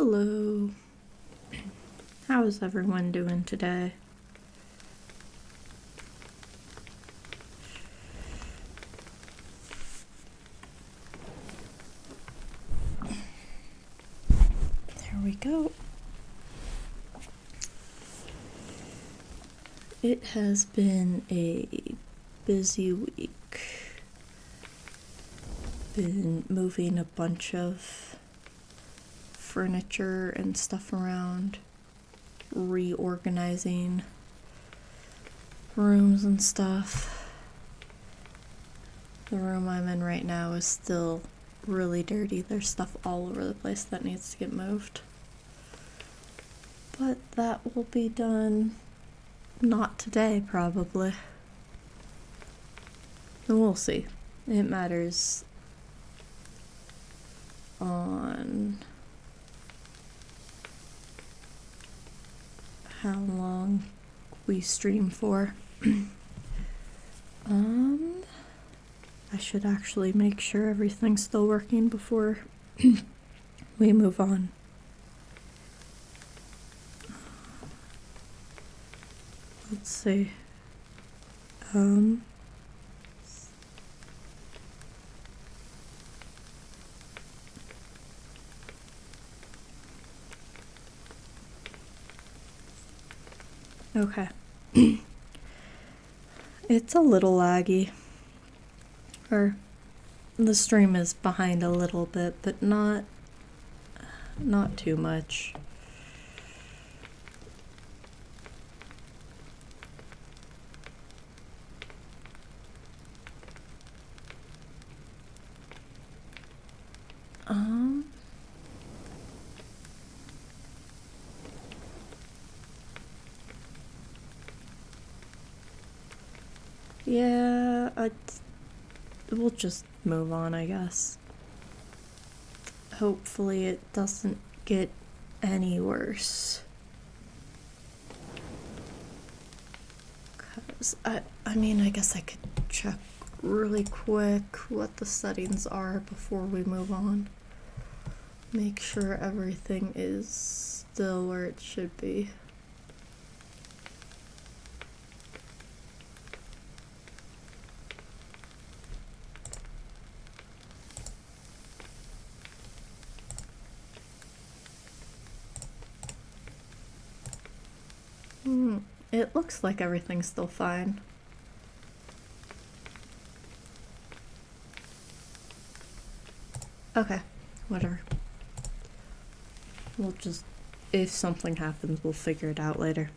Hello. How is everyone doing today? There we go. It has been a busy week. Been moving a bunch of furniture and stuff around, reorganizing rooms and stuff. The room I'm in right now is still really dirty. There's stuff all over the place that needs to get moved. But that will be done not today, probably. And we'll see. It matters on how long we stream for. I should actually make sure everything's still working before we move on. Let's see. Okay. It's a little laggy. Or the stream is behind a little bit, but not too much. Yeah, we'll just move on, I guess. Hopefully it doesn't get any worse. 'Cause I mean, I guess I could check really quick what the settings are before we move on. Make sure everything is still where it should be. It looks like everything's still fine. Okay, whatever. We'll just, if something happens, we'll figure it out later.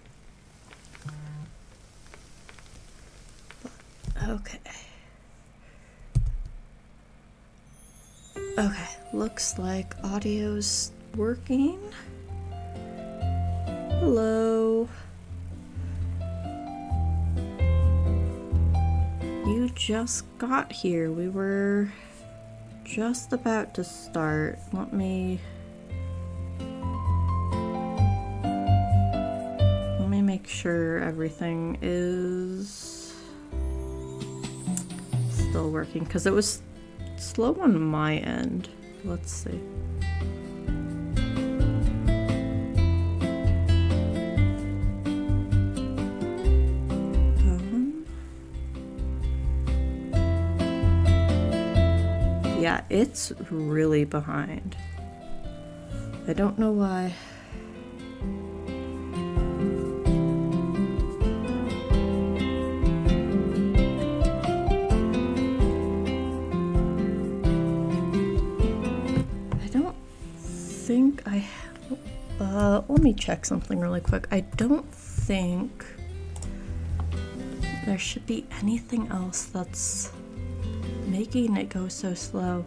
Okay. Okay, looks like audio's working. Hello. You just got here. We were just about to start. Let me make sure everything is still working, because it was slow on my end. Let's see. Yeah, it's really behind. I don't know why. I don't think I have. Let me check something really quick. I don't think there should be anything else that's making it go so slow.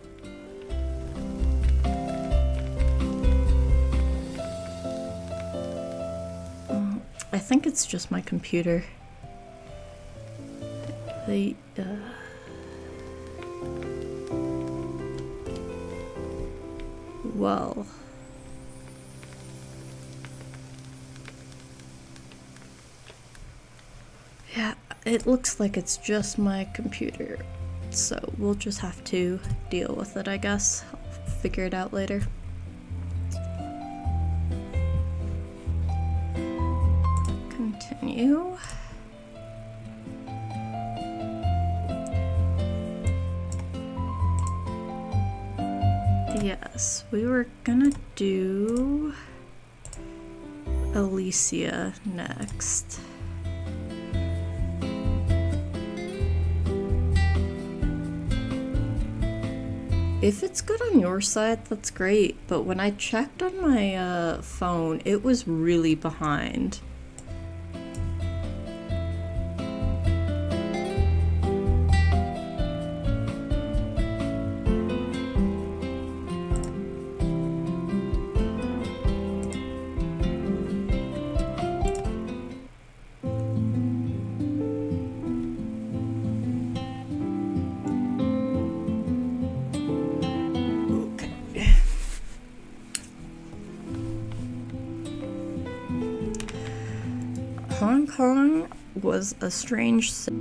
I think it's just my computer. Well, yeah, it looks like it's just my computer. So we'll just have to deal with it, I guess. I'll figure it out later. Yes, we were gonna do Alicia next. If it's good on your side, that's great, but when I checked on my phone, it was really behind. Hong Kong was a strange city.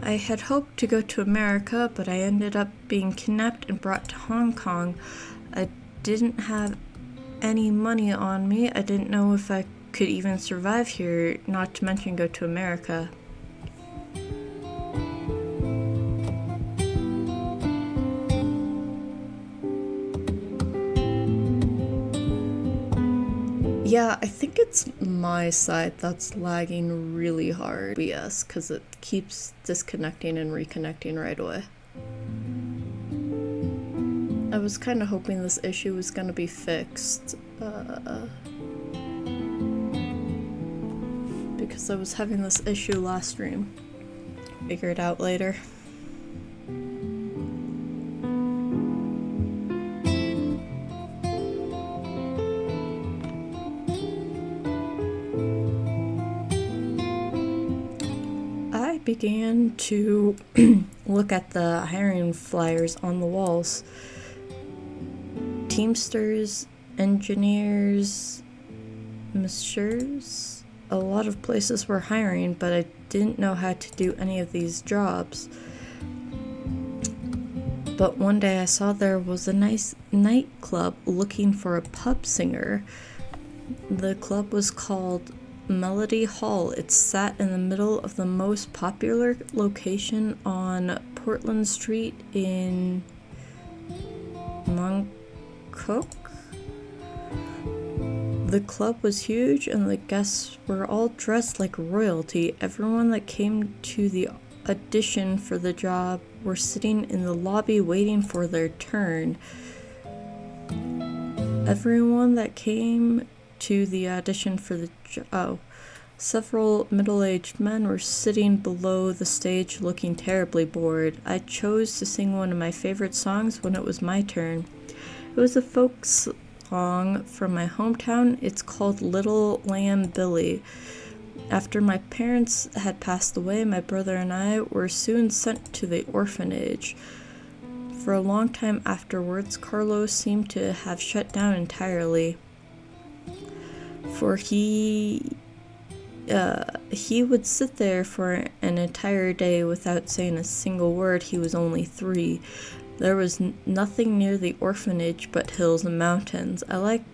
I had hoped to go to America, but I ended up being kidnapped and brought to Hong Kong. I didn't have any money on me. I didn't know if I could even survive here, not to mention go to America. Yeah, I think it's my side that's lagging really hard. BS, because it keeps disconnecting and reconnecting right away. I was kind of hoping this issue was going to be fixed. Because I was having this issue last stream. Figure it out later. Began to look at the hiring flyers on the walls. Teamsters, engineers, masseurs. A lot of places were hiring, but I didn't know how to do any of these jobs. But one day I saw there was a nice nightclub looking for a pub singer. The club was called Melody Hall. It sat in the middle of the most popular location on Portland Street in Mongkok. The club was huge and the guests were all dressed like royalty. Everyone that came to the audition for the job were sitting in the lobby waiting for their turn. Everyone that came to the audition for the several middle-aged men were sitting below the stage looking terribly bored. I chose to sing one of my favorite songs when it was my turn. It was a folk song from my hometown. It's called Little Lamb Billy. After my parents had passed away, my brother and I were soon sent to the orphanage. For a long time afterwards, Carlos seemed to have shut down entirely. For he would sit there for an entire day without saying a single word. He was only 3. There was nothing near the orphanage but hills and mountains. I liked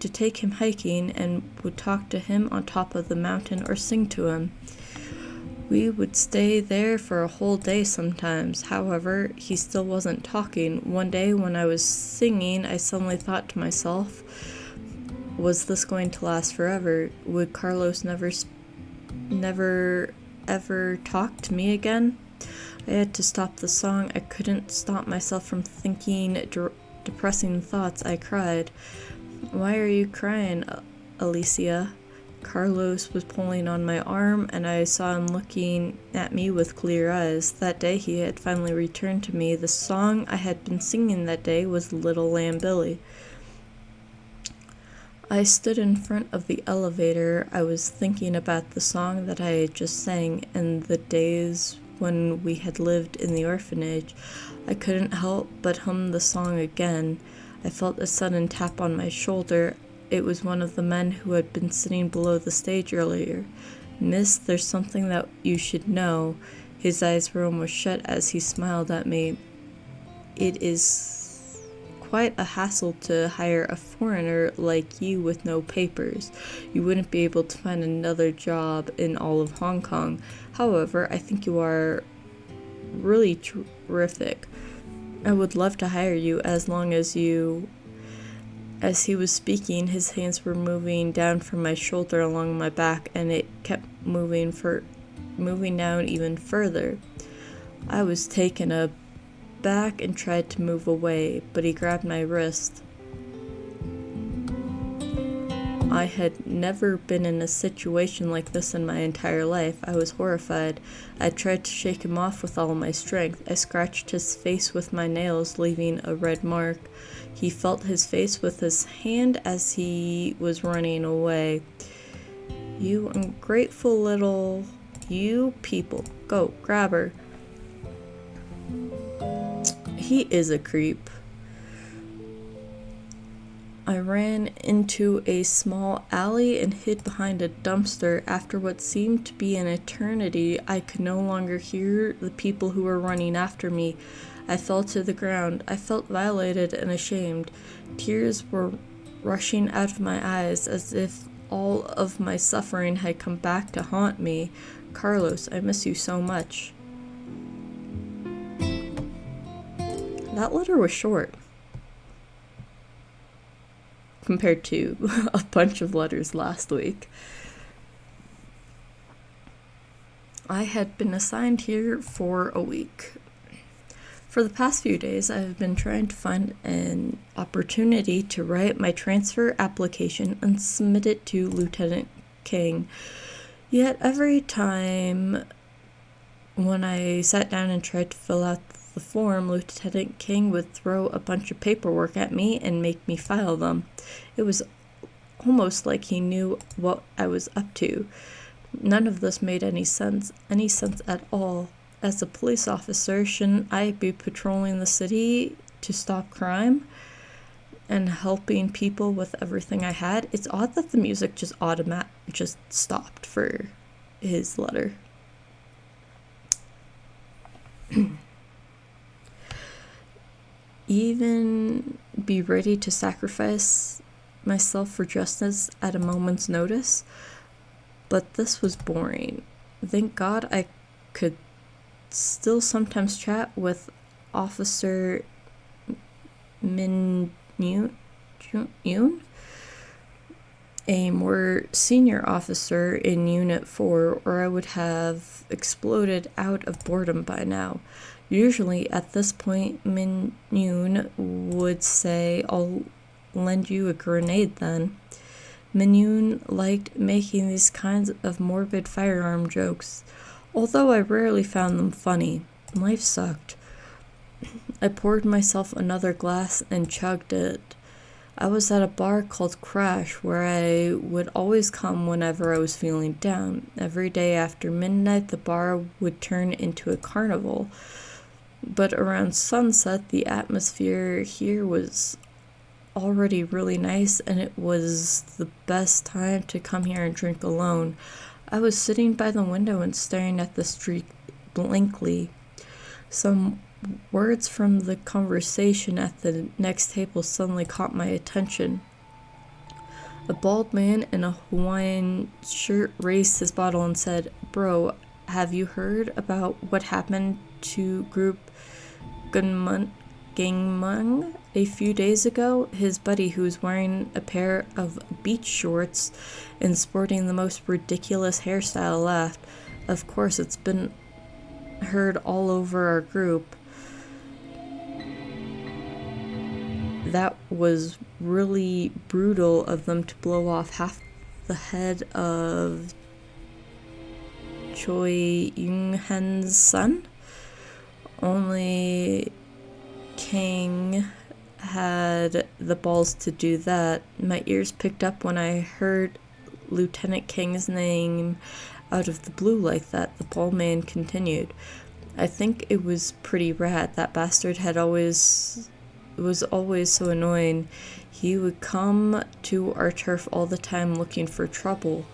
to take him hiking and would talk to him on top of the mountain or sing to him. We would stay there for a whole day sometimes. However, he still wasn't talking. One day when I was singing, I suddenly thought to myself, was this going to last forever? Would Carlos never ever talk to me again? I had to stop the song. I couldn't stop myself from thinking depressing thoughts. I cried. Why are you crying, Alicia? Carlos was pulling on my arm, and I saw him looking at me with clear eyes. That day he had finally returned to me. The song I had been singing that day was Little Lamb Billy. I stood in front of the elevator. I was thinking about the song that I had just sang and the days when we had lived in the orphanage. I couldn't help but hum the song again. I felt a sudden tap on my shoulder. It was one of the men who had been sitting below the stage earlier. Miss, there's something that you should know. His eyes were almost shut as he smiled at me. It is quite a hassle to hire a foreigner like you with no papers. You wouldn't be able to find another job in all of Hong Kong. However, I think you are really terrific. I would love to hire you as long as you..." As he was speaking, his hands were moving down from my shoulder along my back, and it kept moving down even further. I was taken aback and tried to move away, but he grabbed my wrist. I had never been in a situation like this in my entire life. I was horrified. I tried to shake him off with all my strength. I scratched his face with my nails, leaving a red mark. He felt his face with his hand as he was running away. "You ungrateful little... You people. Go, grab her." He is a creep. I ran into a small alley and hid behind a dumpster. After what seemed to be an eternity, I could no longer hear the people who were running after me. I fell to the ground. I felt violated and ashamed. Tears were rushing out of my eyes as if all of my suffering had come back to haunt me. "Carlos, I miss you so much." That letter was short compared to a bunch of letters last week. I had been assigned here for a week. For the past few days, I have been trying to find an opportunity to write my transfer application and submit it to Lieutenant King. Yet every time when I sat down and tried to fill out the form, Lieutenant King would throw a bunch of paperwork at me and make me file them. It was almost like he knew what I was up to. None of this made any sense at all. As a police officer, shouldn't I be patrolling the city to stop crime and helping people with everything I had? It's odd that the music just stopped for his letter. Even be ready to sacrifice myself for justice at a moment's notice. But this was boring. Thank God I could still sometimes chat with Officer Min Yoon, a more senior officer in Unit 4, or I would have exploded out of boredom by now. Usually at this point, Min Yoon would say, "I'll lend you a grenade then." Min Yoon liked making these kinds of morbid firearm jokes, although I rarely found them funny. Life sucked. I poured myself another glass and chugged it. I was at a bar called Crash, where I would always come whenever I was feeling down. Every day after midnight, the bar would turn into a carnival. But around sunset, the atmosphere here was already really nice, and it was the best time to come here and drink alone. I was sitting by the window and staring at the street blankly. Some words from the conversation at the next table suddenly caught my attention. A bald man in a Hawaiian shirt raised his bottle and said, "Bro, have you heard about what happened to Group Gangmung a few days ago?" His buddy, who was wearing a pair of beach shorts and sporting the most ridiculous hairstyle, laughed. "Of course, it's been heard all over our group. That was really brutal of them to blow off half the head of Choi Young-hen's son. Only King had the balls to do that." My ears picked up when I heard Lieutenant King's name out of the blue like that. The bald man continued, "I think it was pretty rad. That bastard was always so annoying. He would come to our turf all the time looking for trouble.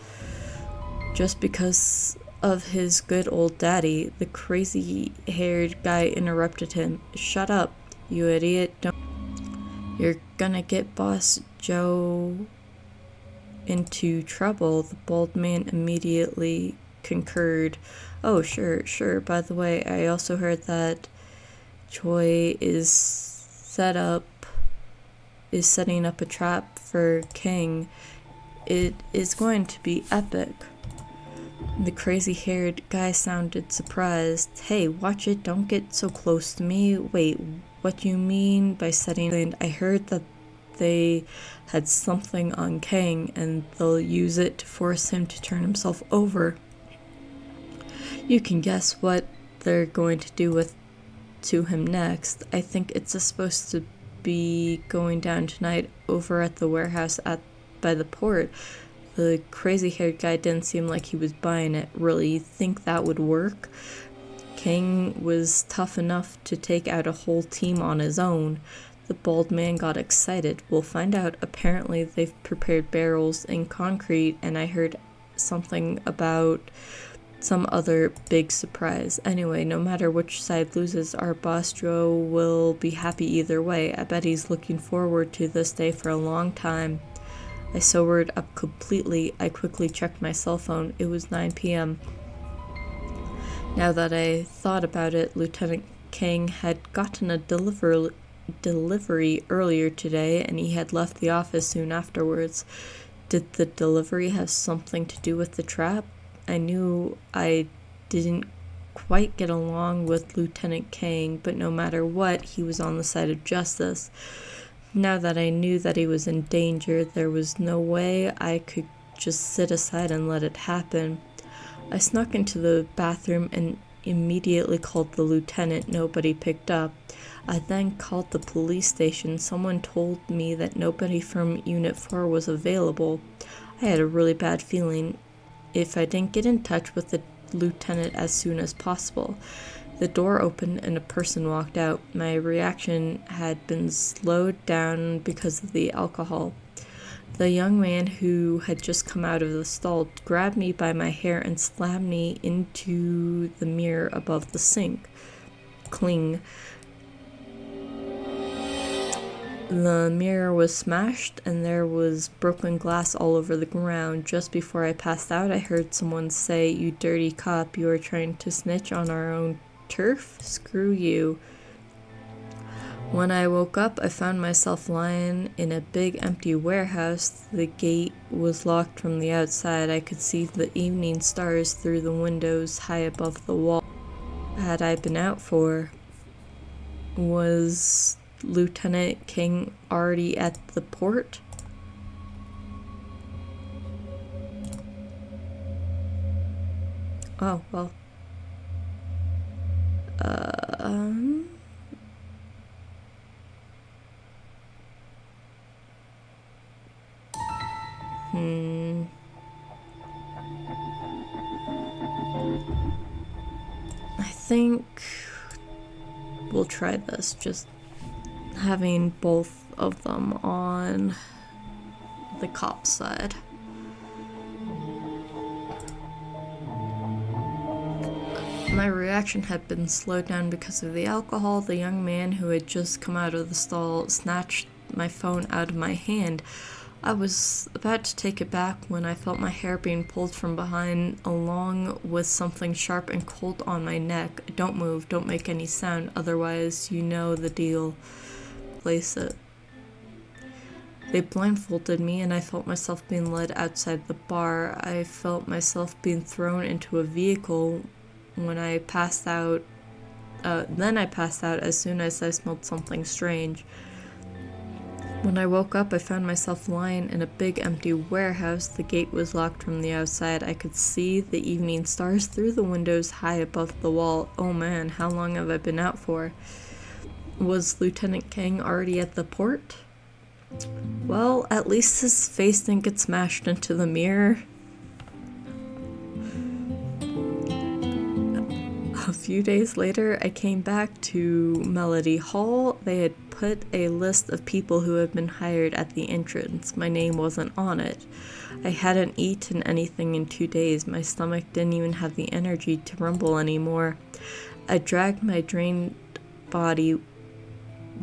Just because of his good old daddy." The crazy-haired guy interrupted him. "Shut up, you idiot. You're gonna get Boss Joe into trouble. The bald man immediately concurred. Oh, sure. By the way, I also heard that Choi is setting up a trap for King. It is going to be epic. The crazy-haired guy sounded surprised. Hey, watch it, don't get so close to me. Wait, what do you mean by setting? And I heard that they had something on Kang and they'll use it to force him to turn himself over. You can guess what they're going to do to him next. I think it's supposed to be going down tonight over at the warehouse by the port. The crazy-haired guy didn't seem like he was buying it. Really, you think that would work? King was tough enough to take out a whole team on his own. The bald man got excited. We'll find out. Apparently, they've prepared barrels in concrete, and I heard something about some other big surprise. Anyway, no matter which side loses, our boss Joe will be happy either way. I bet he's looking forward to this day for a long time. I sobered up completely. I quickly checked my cell phone. It was 9 p.m. Now that I thought about it, Lieutenant King had gotten a delivery earlier today, and he had left the office soon afterwards. Did the delivery have something to do with the trap? I knew I didn't quite get along with Lieutenant King, but no matter what, he was on the side of justice. Now that I knew that he was in danger, there was no way I could just sit aside and let it happen. I snuck into the bathroom and immediately called the lieutenant. Nobody picked up. I then called the police station. Someone told me that nobody from Unit 4 was available. I had a really bad feeling if I didn't get in touch with the lieutenant as soon as possible. The door opened and a person walked out. My reaction had been slowed down because of the alcohol. The young man who had just come out of the stall grabbed me by my hair and slammed me into the mirror above the sink. Cling. The mirror was smashed and there was broken glass all over the ground. Just before I passed out, I heard someone say, "You dirty cop, you are trying to snitch on our own turf? Screw you." When I woke up, I found myself lying in a big empty warehouse. The gate was locked from the outside. I could see the evening stars through the windows high above the wall. Had I been out for? Was Lieutenant King already at the port? Oh, well. I think we'll try this, just having both of them on the cop side. My reaction had been slowed down because of the alcohol. The young man who had just come out of the stall snatched my phone out of my hand. I was about to take it back when I felt my hair being pulled from behind, along with something sharp and cold on my neck. Don't move, don't make any sound, otherwise you know the deal. Place it. They blindfolded me and I felt myself being led outside the bar. I felt myself being thrown into a vehicle when I passed out. Then I passed out as soon as I smelled something strange. When I woke up, I found myself lying in a big empty warehouse. The gate was locked from the outside. I could see the evening stars through the windows high above the wall. Oh man, how long have I been out for? Was Lieutenant King already at the port? Well, at least his face didn't get smashed into the mirror. A few days later, I came back to Melody Hall. They had put a list of people who had been hired at the entrance. My name wasn't on it. I hadn't eaten anything in 2 days. My stomach didn't even have the energy to rumble anymore. I dragged my drained body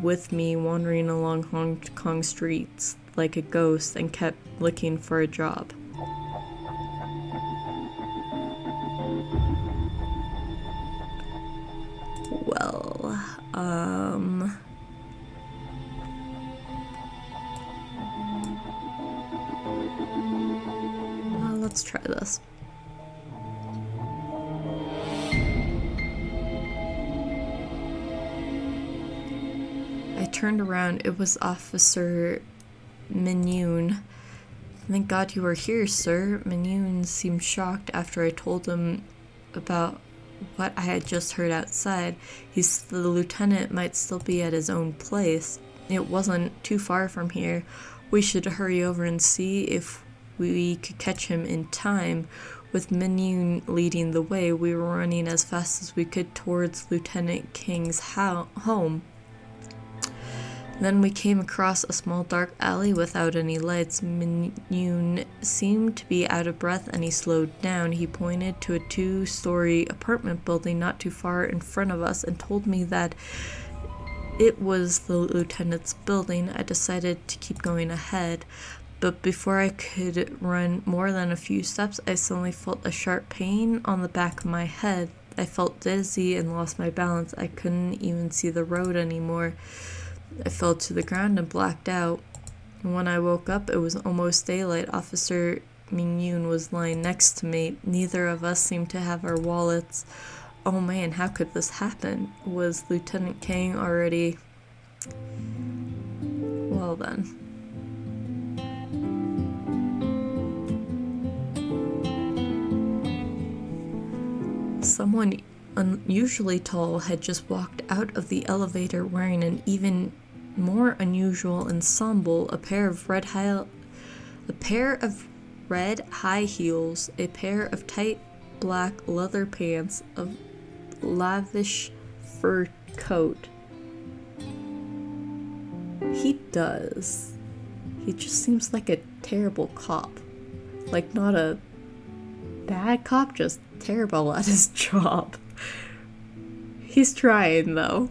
with me wandering along Hong Kong streets like a ghost and kept looking for a job. Well, let's try this. I turned around. It was Officer Minyoon. Thank God you are here, sir. Minyoon seemed shocked after I told him about what I had just heard outside. The lieutenant might still be at his own place. It wasn't too far from here. We should hurry over and see if we could catch him in time. With Minyoon leading the way, we were running as fast as we could towards Lieutenant King's home. Then we came across a small dark alley without any lights. Minyoon seemed to be out of breath and he slowed down. He pointed to a 2-story apartment building not too far in front of us and told me that it was the lieutenant's building. I decided to keep going ahead, but before I could run more than a few steps, I suddenly felt a sharp pain on the back of my head. I felt dizzy and lost my balance. I couldn't even see the road anymore. I fell to the ground and blacked out. When I woke up, it was almost daylight. Officer Minyoon was lying next to me. Neither of us seemed to have our wallets. Oh man, how could this happen? Was Lieutenant King already... Well then. Someone unusually tall had just walked out of the elevator wearing an even more unusual ensemble, a pair of red high heels, a pair of tight black leather pants, a lavish fur coat. He just seems like a terrible cop. Like, not a bad cop, just terrible at his job. He's trying, though.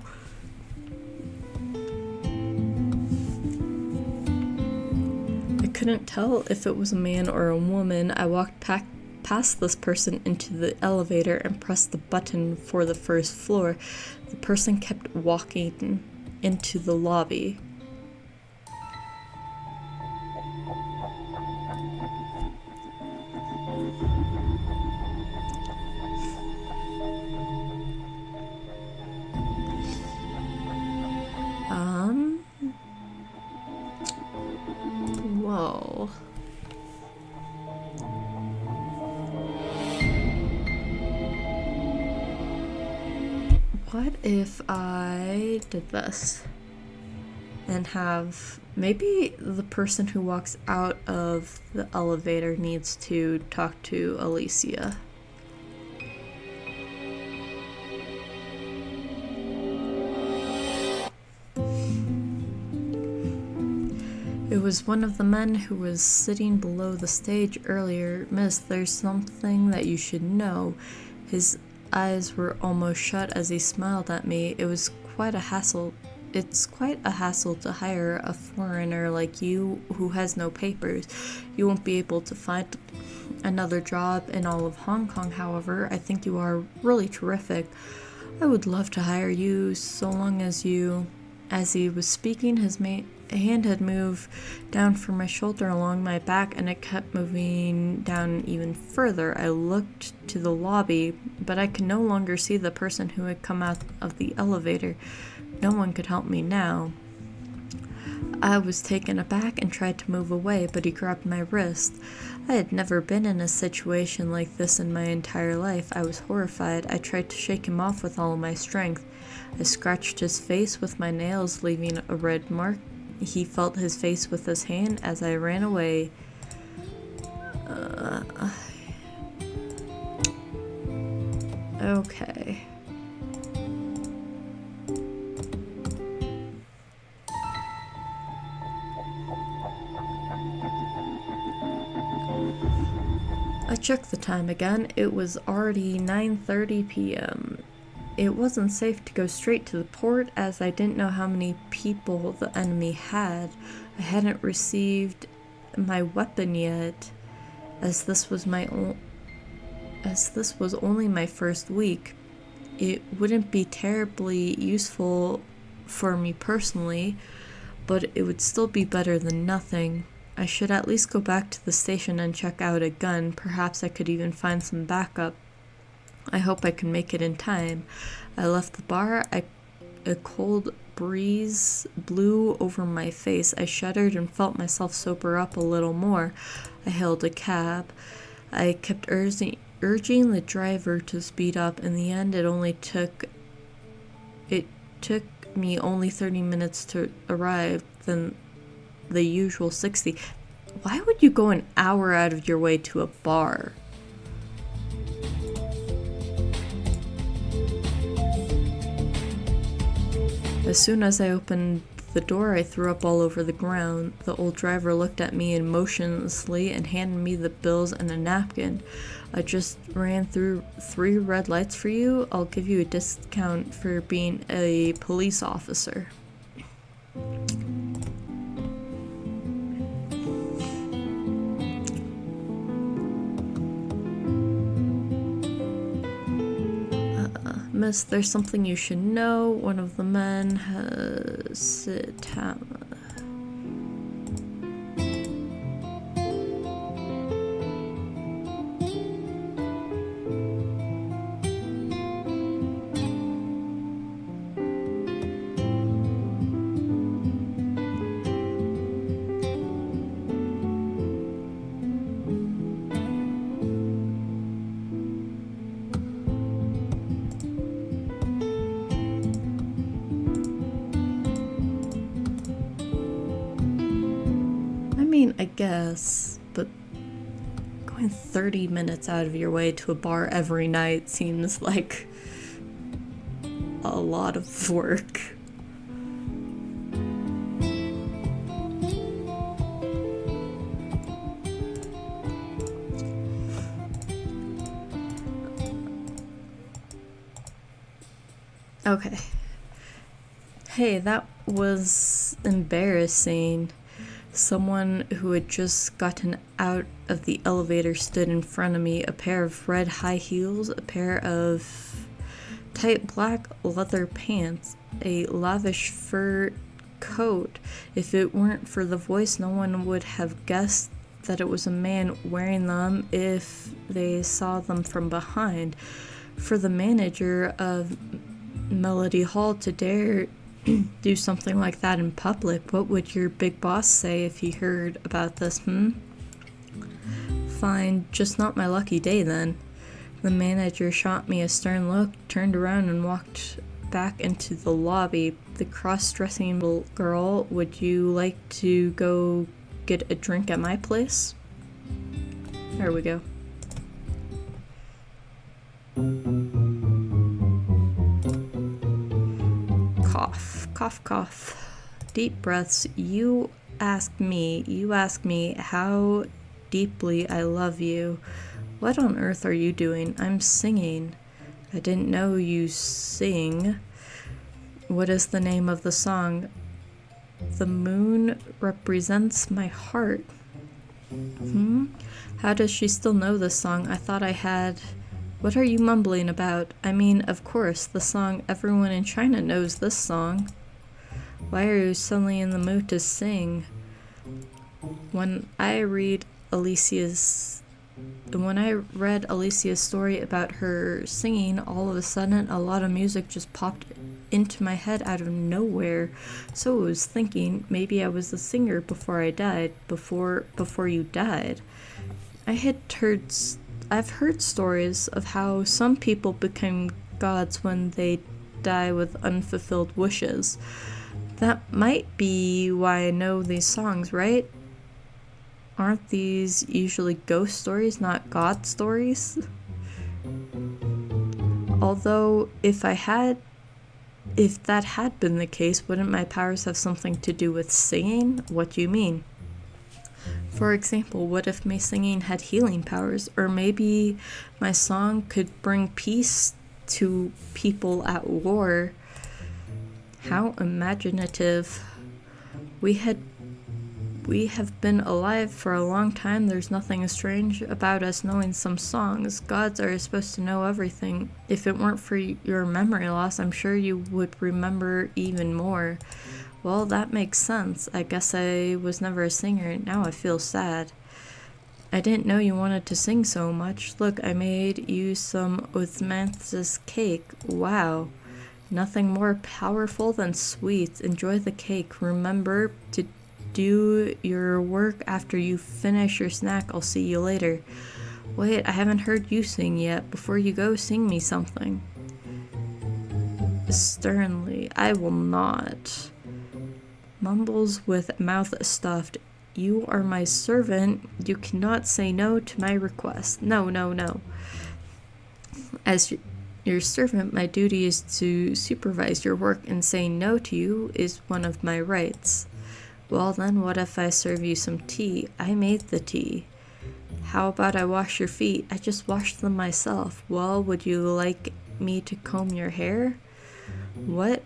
I couldn't tell if it was a man or a woman. I walked past this person into the elevator and pressed the button for the first floor. The person kept walking into the lobby. Whoa. What if I did this and have maybe the person who walks out of the elevator needs to talk to Alicia? It was one of the men who was sitting below the stage earlier. Miss, there's something that you should know. His eyes were almost shut as he smiled at me. It's quite a hassle to hire a foreigner like you who has no papers. You won't be able to find another job in all of Hong Kong. However, I think you are really terrific. I would love to hire you so long as you... As he was speaking, his hand had moved down from my shoulder along my back, and it kept moving down even further. I looked to the lobby, but I could no longer see the person who had come out of the elevator. No one could help me now. I was taken aback and tried to move away, but he grabbed my wrist. I had never been in a situation like this in my entire life. I was horrified. I tried to shake him off with all my strength. I scratched his face with my nails, leaving a red mark. He felt his face with his hand as I ran away. Okay. I checked the time again. It was already 9:30 p.m. It wasn't safe to go straight to the port as I didn't know how many people the enemy had. I hadn't received my weapon yet, as this was only my first week. It wouldn't be terribly useful for me personally, but it would still be better than nothing. I should at least go back to the station and check out a gun. Perhaps I could even find some backup. I hope I can make it in time. I left the bar. A cold breeze blew over my face. I shuddered and felt myself sober up a little more. I hailed a cab. I kept urging the driver to speed up. In the end, it took me only 30 minutes to arrive than the usual 60. Why would you go an hour out of your way to a bar? As soon as I opened the door, I threw up all over the ground. The old driver looked at me emotionlessly and handed me the bills and a napkin. I just ran through 3 red lights for you. I'll give you a discount for being a police officer. Miss, there's something you should know. One of the men has I guess, but going 30 minutes out of your way to a bar every night seems like a lot of work. Okay. Hey, that was embarrassing. Someone who had just gotten out of the elevator stood in front of me, a pair of red high heels, a pair of tight black leather pants, a lavish fur coat. If it weren't for the voice, no one would have guessed that it was a man wearing them if they saw them from behind. For the manager of Melody Hall to dare do something like that in public, what would your big boss say if he heard about this, Fine, just not my lucky day then. The manager shot me a stern look, turned around and walked back into the lobby. The cross-dressing little girl, would you like to go get a drink at my place? There we go. Cough, cough, cough. Deep breaths. You ask me how deeply I love you. What on earth are you doing? I'm singing. I didn't know you sing. What is the name of the song? The moon represents my heart. How does she still know this song? I thought I had... What are you mumbling about? I mean, of course, the song. Everyone in China knows this song. Why are you suddenly in the mood to sing? When I read Alicia's story about her singing, all of a sudden a lot of music just popped into my head out of nowhere. So I was thinking maybe I was a singer before I died, before you died. I've heard stories of how some people become gods when they die with unfulfilled wishes. That might be why I know these songs, right? Aren't these usually ghost stories, not God stories? Although, if that had been the case, wouldn't my powers have something to do with singing? What do you mean? For example, what if my singing had healing powers? Or maybe my song could bring peace to people at war. How imaginative. We have been alive for a long time. There's nothing strange about us knowing some songs. Gods are supposed to know everything. If it weren't for your memory loss, I'm sure you would remember even more. Well, that makes sense. I guess I was never a singer. Now I feel sad. I didn't know you wanted to sing so much. Look, I made you some osmanthus cake. Wow. Nothing more powerful than sweets. Enjoy the cake. Remember to do your work after you finish your snack. I'll see you later. Wait, I haven't heard you sing yet. Before you go, sing me something. Sternly, I will not. Mumbles with mouth stuffed. You are my servant. You cannot say no to my request. No, no, no. As your servant, my duty is to supervise your work, and saying no to you is one of my rights. Well then, what if I serve you some tea? I made the tea. How about I wash your feet? I just washed them myself. Well, would you like me to comb your hair? What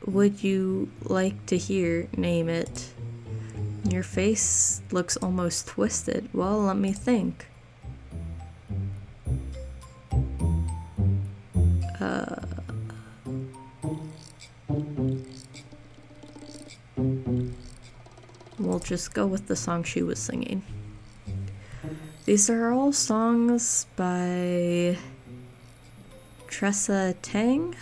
would you like to hear? Name it. Your face looks almost twisted. Well, let me think. We'll just go with the song she was singing. These are all songs by Tressa Tang.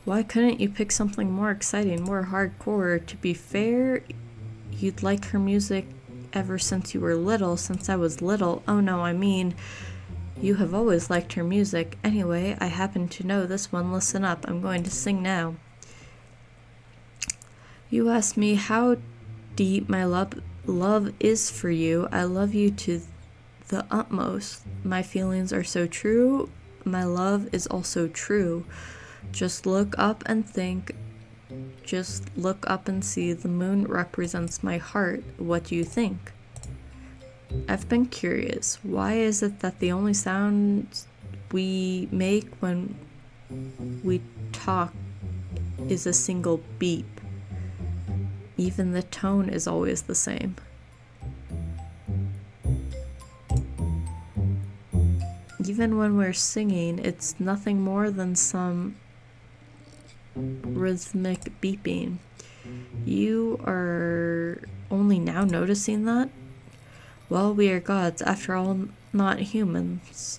Why couldn't you pick something more exciting, more hardcore? To be fair, you'd like her music ever since you were little. Since I was little. Oh no, I mean, you have always liked her music. Anyway, I happen to know this one. Listen up, I'm going to sing now. You asked me how deep my love is for you. I love you to the utmost. My feelings are so true. My love is also true. Just look up and think. Just look up and see. The moon represents my heart. What do you think? I've been curious. Why is it that the only sound we make when we talk is a single beep? Even the tone is always the same. Even when we're singing, it's nothing more than some rhythmic beeping. You are only now noticing that? Well, we are gods, after all, not humans.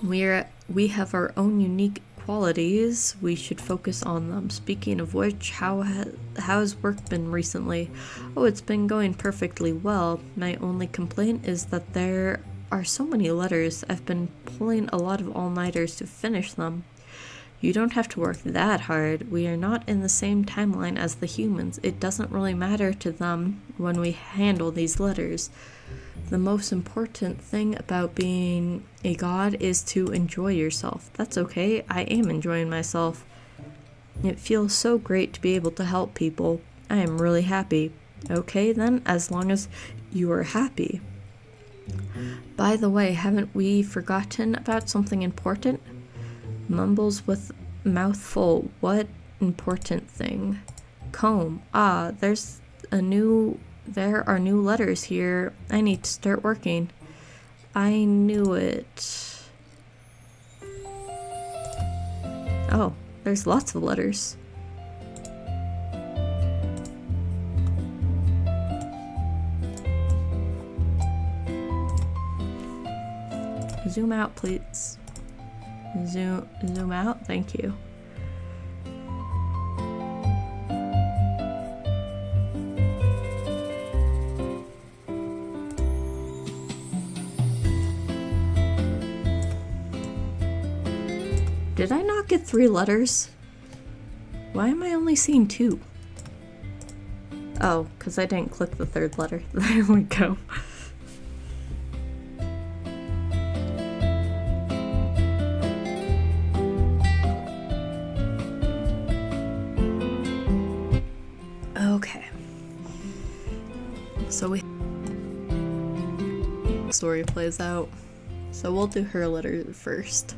We have our own unique qualities. We should focus on them. Speaking of which, how's work been recently? Oh, it's been going perfectly well. My only complaint is that there are so many letters. I've been pulling a lot of all-nighters to finish them. You don't have to work that hard. We are not in the same timeline as the humans. It doesn't really matter to them when we handle these letters. The most important thing about being a god is to enjoy yourself. That's okay. I am enjoying myself. It feels so great to be able to help people. I am really happy. Okay then, as long as you are happy. By the way, haven't we forgotten about something important? Mumbles with mouth full. What important thing? Comb. Ah, there are new letters here. I need to start working. I knew it. Oh, there's lots of letters. Zoom out, please. Zoom out, thank you. Did I not get 3 letters? Why am I only seeing 2? Oh, because I didn't click the 3rd letter. There we go. Okay. So story plays out. So we'll do her letter first.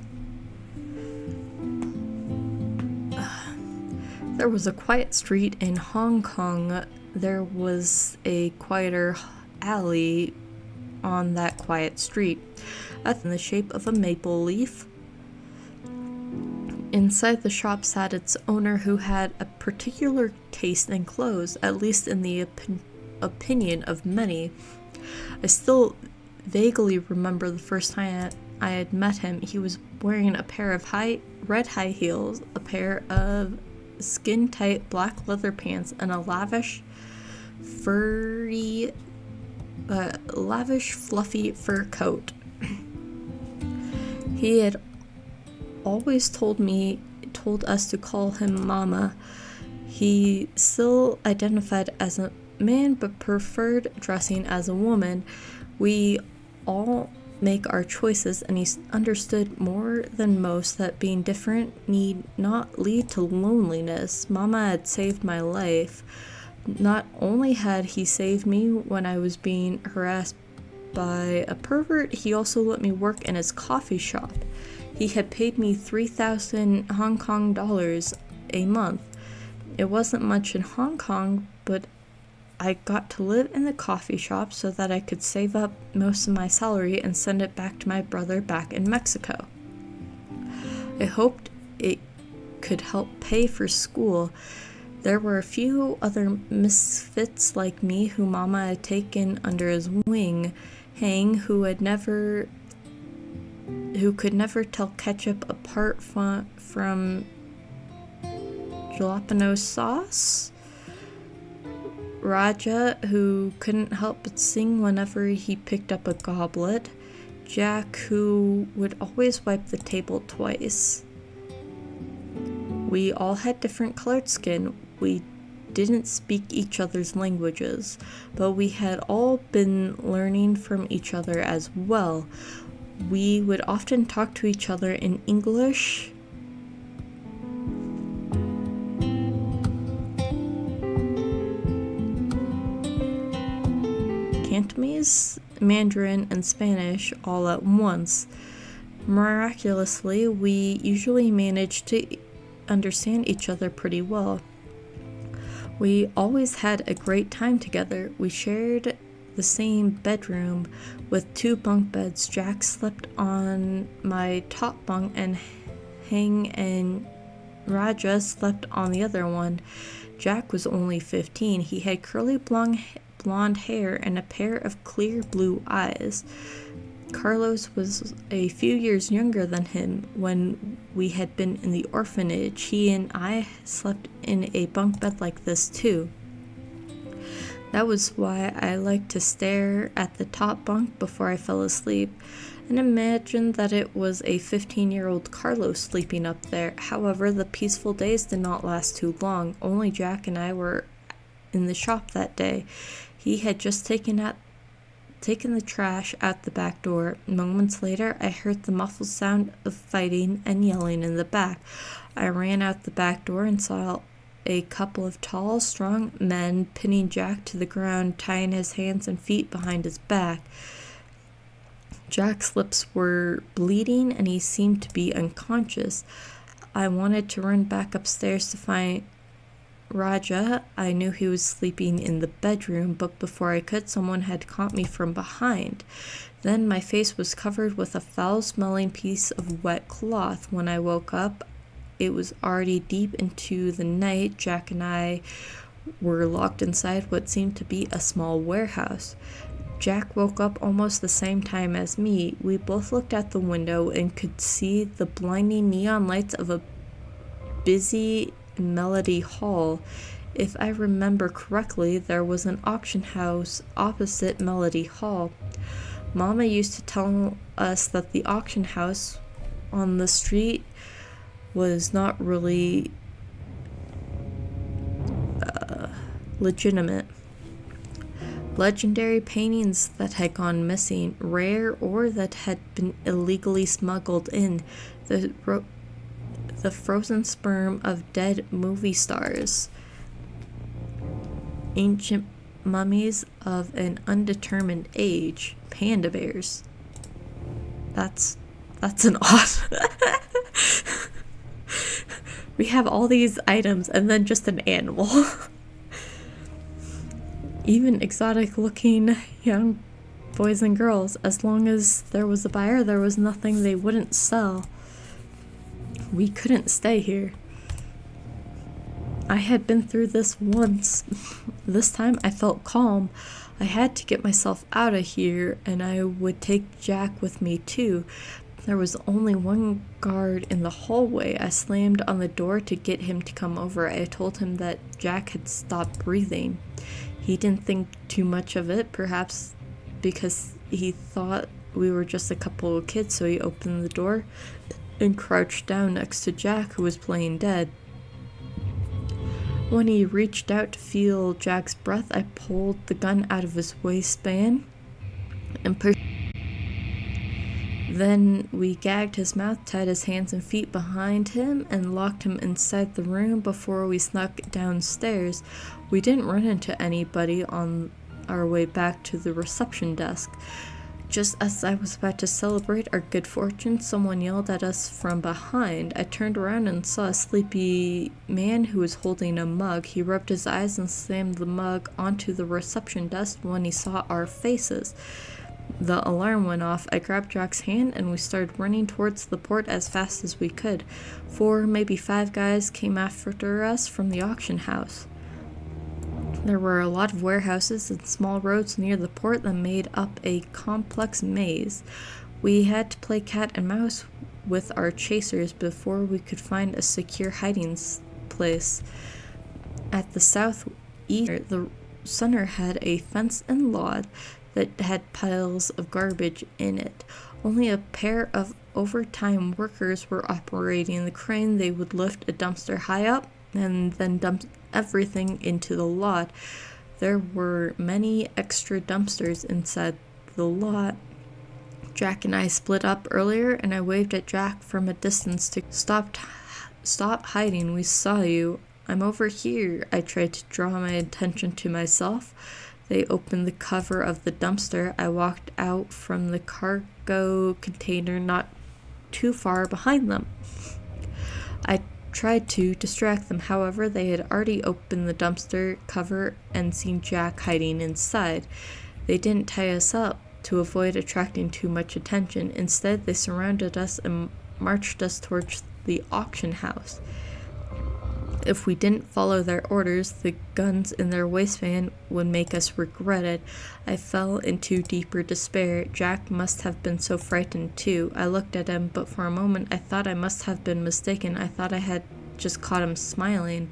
There was a quiet street in Hong Kong. There was a quieter alley on that quiet street, in the shape of a maple leaf. Inside the shop sat its owner, who had a particular taste in clothes, at least in the opinion of many. I still vaguely remember the first time I had met him. He was wearing a pair of red high heels, a pair of skin-tight black leather pants, and a lavish, fluffy fur coat. He had always told us to call him Mama. He still identified as a man but preferred dressing as a woman. We all make our choices, and he understood more than most that being different need not lead to loneliness. Mama had saved my life. Not only had he saved me when I was being harassed by a pervert, he also let me work in his coffee shop. He had paid me 3,000 Hong Kong dollars a month. It wasn't much in Hong Kong, but I got to live in the coffee shop so that I could save up most of my salary and send it back to my brother back in Mexico. I hoped it could help pay for school. There were a few other misfits like me who Mama had taken under his wing. Hang, who could never tell ketchup apart from jalapeno sauce. Raja, who couldn't help but sing whenever he picked up a goblet. Jack, who would always wipe the table twice. We all had different colored skin. We didn't speak each other's languages, but we had all been learning from each other as well. We would often talk to each other in English, Cantonese, Mandarin, and Spanish all at once. Miraculously, we usually managed to understand each other pretty well. We always had a great time together. We shared the same bedroom with 2 bunk beds. Jack slept on my top bunk, and Hang and Raja slept on the other one. Jack was only 15. He had curly blonde hair and a pair of clear blue eyes. Carlos was a few years younger than him. When we had been in the orphanage, he and I slept in a bunk bed like this too. That was why I liked to stare at the top bunk before I fell asleep and imagine that it was a 15-year-old Carlos sleeping up there. However, the peaceful days did not last too long. Only Jack and I were in the shop that day. He had just taken the trash out the back door. Moments later, I heard the muffled sound of fighting and yelling in the back. I ran out the back door and saw a couple of tall, strong men pinning Jack to the ground, tying his hands and feet behind his back. Jack's lips were bleeding and he seemed to be unconscious. I wanted to run back upstairs to find Raja. I knew he was sleeping in the bedroom, but before I could, someone had caught me from behind. Then my face was covered with a foul-smelling piece of wet cloth. When I woke up, it was already deep into the night. Jack and I were locked inside what seemed to be a small warehouse. Jack woke up almost the same time as me. We both looked out the window and could see the blinding neon lights of a busy Melody Hall. If I remember correctly, there was an auction house opposite Melody Hall. Mama used to tell us that the auction house on the street was not really legitimate. Legendary paintings that had gone missing, rare or that had been illegally smuggled in, the frozen sperm of dead movie stars, ancient mummies of an undetermined age, panda bears. That's an odd We have all these items and then just an animal. Even exotic looking young boys and girls. As long as there was a buyer, there was nothing they wouldn't sell. We couldn't stay here. I had been through this once. This time I felt calm. I had to get myself out of here, and I would take Jack with me too. There was only one guard in the hallway. I slammed on the door to get him to come over. I told him that Jack had stopped breathing. He didn't think too much of it, perhaps because he thought we were just a couple of kids, so he opened the door and crouched down next to Jack, who was playing dead. When he reached out to feel Jack's breath, I pulled the gun out of his waistband and pushed. Then we gagged his mouth, tied his hands and feet behind him, and locked him inside the room before we snuck downstairs. We didn't run into anybody on our way back to the reception desk. Just as I was about to celebrate our good fortune, someone yelled at us from behind. I turned around and saw a sleepy man who was holding a mug. He rubbed his eyes and slammed the mug onto the reception desk when he saw our faces. The alarm went off. I grabbed Jack's hand and we started running towards the port as fast as we could. 4, maybe 5 guys came after us from the auction house. There were a lot of warehouses and small roads near the port that made up a complex maze. We had to play cat and mouse with our chasers before we could find a secure hiding place. At the southeast, the center had a fence and lot that had piles of garbage in it. Only a pair of overtime workers were operating the crane. They would lift a dumpster high up and then dump everything into the lot. There were many extra dumpsters inside the lot. Jack and I split up earlier, and I waved at Jack from a distance to stop hiding. We saw you. I'm over here. I tried to draw my attention to myself. They opened the cover of the dumpster. I walked out from the cargo container not too far behind them. I tried to distract them. However, they had already opened the dumpster cover and seen Jack hiding inside. They didn't tie us up to avoid attracting too much attention. Instead, they surrounded us and marched us towards the auction house. If we didn't follow their orders, the guns in their waistband would make us regret it. I fell into deeper despair. Jack must have been so frightened too. I looked at him, but for a moment I thought I must have been mistaken. I thought I had just caught him smiling.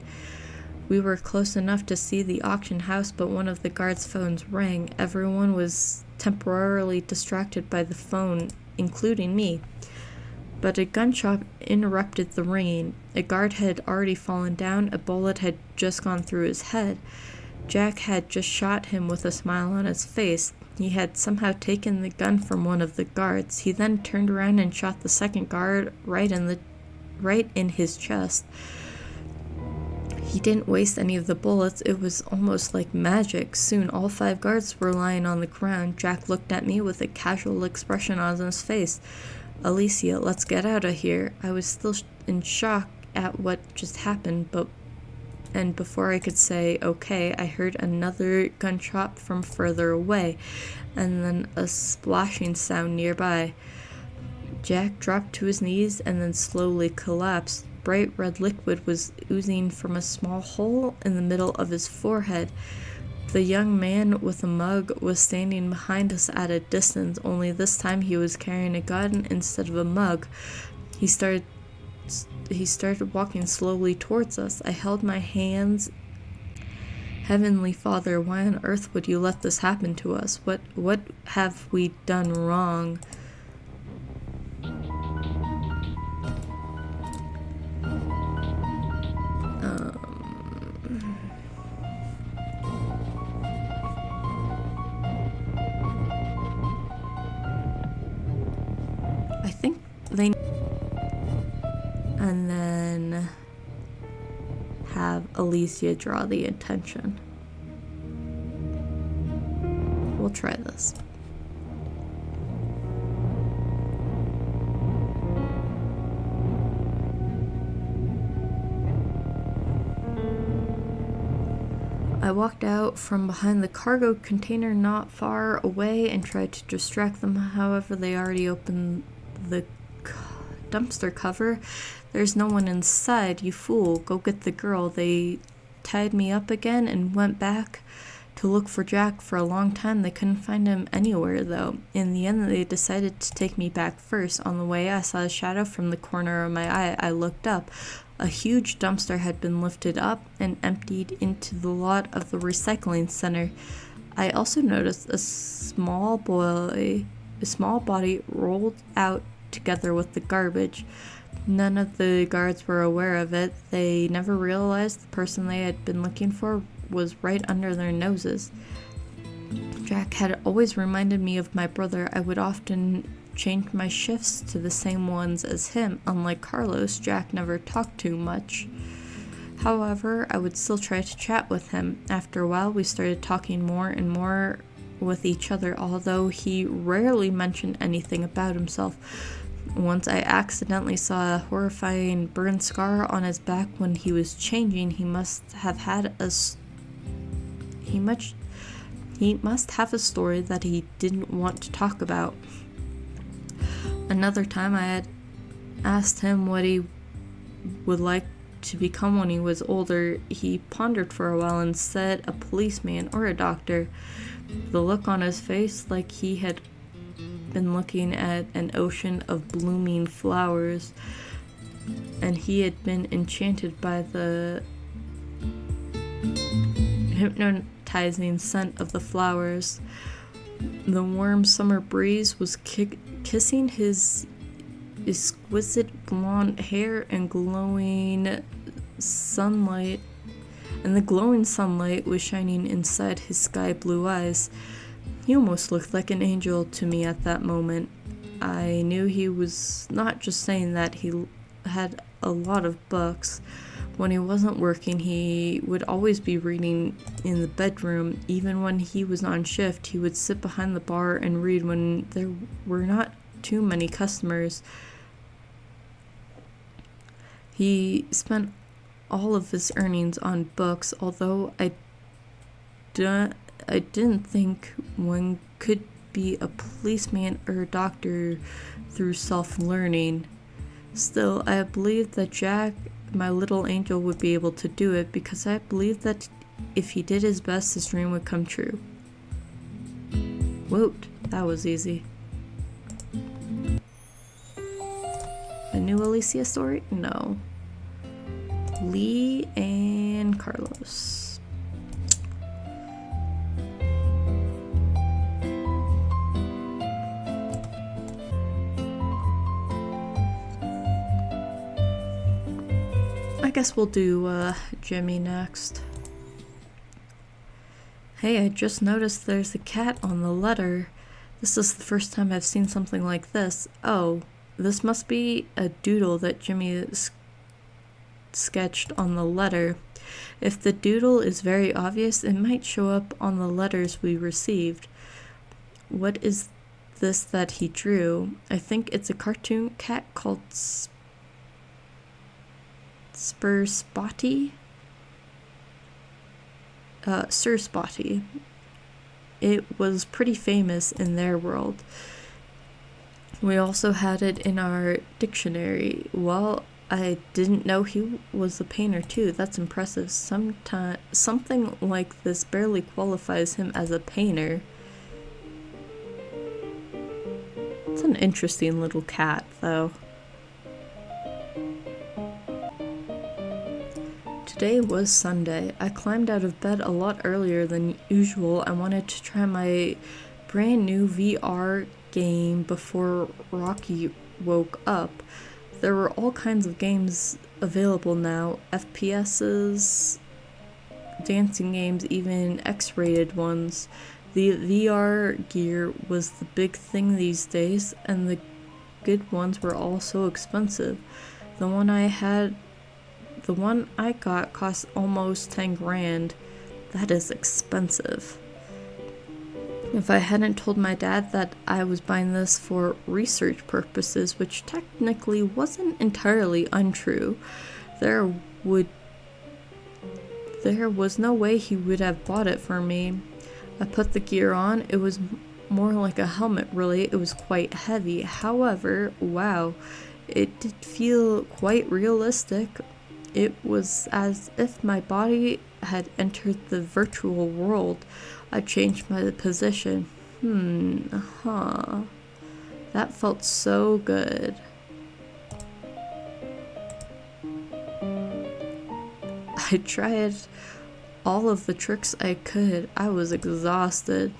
We were close enough to see the auction house, but one of the guards' phones rang. Everyone was temporarily distracted by the phone, including me. But a gunshot interrupted the ringing. A guard had already fallen down. A bullet had just gone through his head. Jack had just shot him with a smile on his face. He had somehow taken the gun from one of the guards. He then turned around and shot the second guard right in his chest. He didn't waste any of the bullets. It was almost like magic. Soon all 5 guards were lying on the ground. Jack looked at me with a casual expression on his face. Alicia, let's get out of here. I was still in shock at what just happened, and before I could say okay, I heard another gunshot from further away, and then a splashing sound nearby. Jack dropped to his knees and then slowly collapsed. Bright red liquid was oozing from a small hole in the middle of his forehead. The young man with a mug was standing behind us at a distance, only this time he was carrying a gun instead of a mug. He started walking slowly towards us. I held my hands. Heavenly Father, why on earth would you let this happen to us? What have we done wrong? I think they... And then have Alicia draw the attention. We'll try this. I walked out from behind the cargo container not far away and tried to distract them. However, they already opened the dumpster cover. There's no one inside, you fool. Go get the girl. They tied me up again and went back to look for Jack for a long time. They couldn't find him anywhere, though. In the end, they decided to take me back first. On the way, I saw a shadow from the corner of my eye. I looked up. A huge dumpster had been lifted up and emptied into the lot of the recycling center. I also noticed a small body rolled out together with the garbage. None of the guards were aware of it. They never realized the person they had been looking for was right under their noses. Jack had always reminded me of my brother. I would often change my shifts to the same ones as him. Unlike Carlos, Jack never talked too much. However, I would still try to chat with him. After a while, we started talking more and more with each other, although he rarely mentioned anything about himself. Once I accidentally saw a horrifying burn scar on his back when he was changing. He must have a story that he didn't want to talk about. Another time I had asked him what he would like to become when he was older. He pondered for a while and said a policeman or a doctor. The look on his face, like he had been looking at an ocean of blooming flowers, and he had been enchanted by the hypnotizing scent of the flowers. The warm summer breeze was kissing his exquisite blonde hair, and the glowing sunlight was shining inside his sky blue eyes. He almost looked like an angel to me at that moment. I knew he was not just saying that. He had a lot of books. When he wasn't working, he would always be reading in the bedroom. Even when he was on shift, he would sit behind the bar and read when there were not too many customers. He spent all of his earnings on books, although I didn't think one could be a policeman or a doctor through self-learning. Still, I believed that Jack, my little angel, would be able to do it, because I believed that if he did his best, his dream would come true. Woot, that was easy. A new Alicia story? No. Lee and Carlos. I guess we'll do Jimmy next. Hey, I just noticed there's a cat on the letter. This is the first time I've seen something like this. Oh, this must be a doodle that Jimmy sketched on the letter. If the doodle is very obvious, it might show up on the letters we received. What is this that he drew? I think it's a cartoon cat called Sir Spotty. It was pretty famous in their world. We also had it in our dictionary. Well, I didn't know he was a painter too. That's impressive. Something like this barely qualifies him as a painter. It's an interesting little cat, though. Today was Sunday. I climbed out of bed a lot earlier than usual. I wanted to try my brand new VR game before Rocky woke up. There were all kinds of games available now. FPSs, dancing games, even X-rated ones. The VR gear was the big thing these days, and the good ones were all so expensive. The one I got cost almost 10 grand. That is expensive. If I hadn't told my dad that I was buying this for research purposes, which technically wasn't entirely untrue, there would There was no way he would have bought it for me. I put the gear on. It was more like a helmet, really. It was quite heavy. However, wow, it did feel quite realistic. It was as if my body had entered the virtual world. I changed my position. That felt so good. I tried all of the tricks I could. I was exhausted.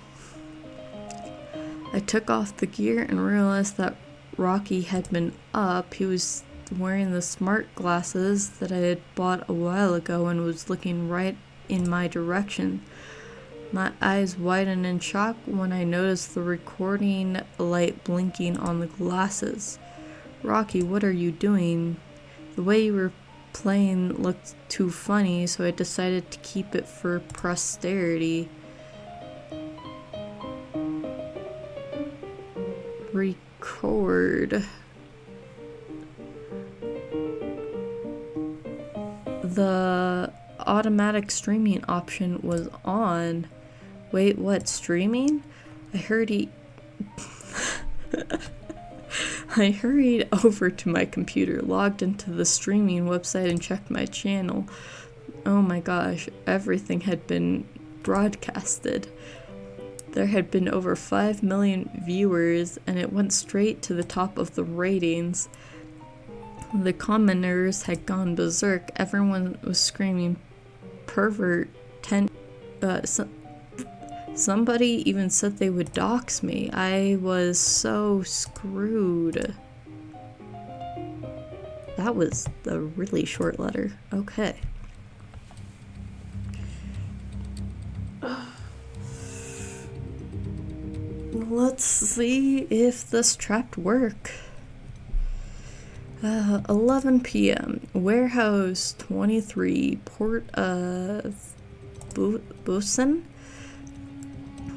I took off the gear and realized that Rocky had been up. He was wearing the smart glasses that I had bought a while ago and was looking right in my direction. My eyes widened in shock when I noticed the recording light blinking on the glasses. Rocky, what are you doing? The way you were playing looked too funny, so I decided to keep it for posterity. Record. The automatic streaming option was on. Wait, what? Streaming? I hurried over to my computer, logged into the streaming website, and checked my channel. Oh my gosh, everything had been broadcasted. There had been over 5 million viewers, and it went straight to the top of the ratings. The commenters had gone berserk. Everyone was screaming, pervert, somebody even said they would dox me. I was so screwed. That was a really short letter. Okay. Let's see if this trap work. 11 p.m. Warehouse 23, Port of Busan.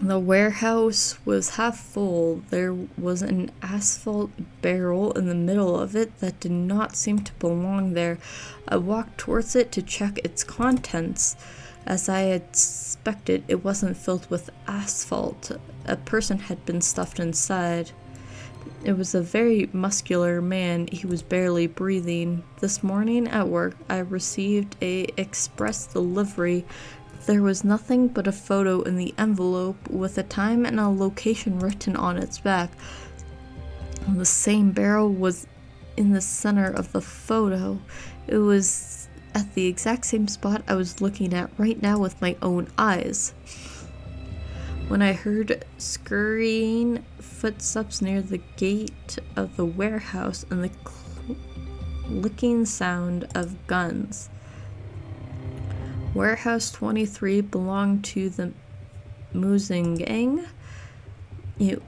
The warehouse was half full. There was an asphalt barrel in the middle of it that did not seem to belong there. I walked towards it to check its contents. As I had suspected, it wasn't filled with asphalt. A person had been stuffed inside. It was a very muscular man. He was barely breathing. This morning at work, I received a express delivery. There was nothing but a photo in the envelope with a time and a location written on its back. The same barrel was in the center of the photo. It was at the exact same spot I was looking at right now with my own eyes. When I heard scurrying footsteps near the gate of the warehouse and the clicking sound of guns. Warehouse 23 belonged to the Musing gang. It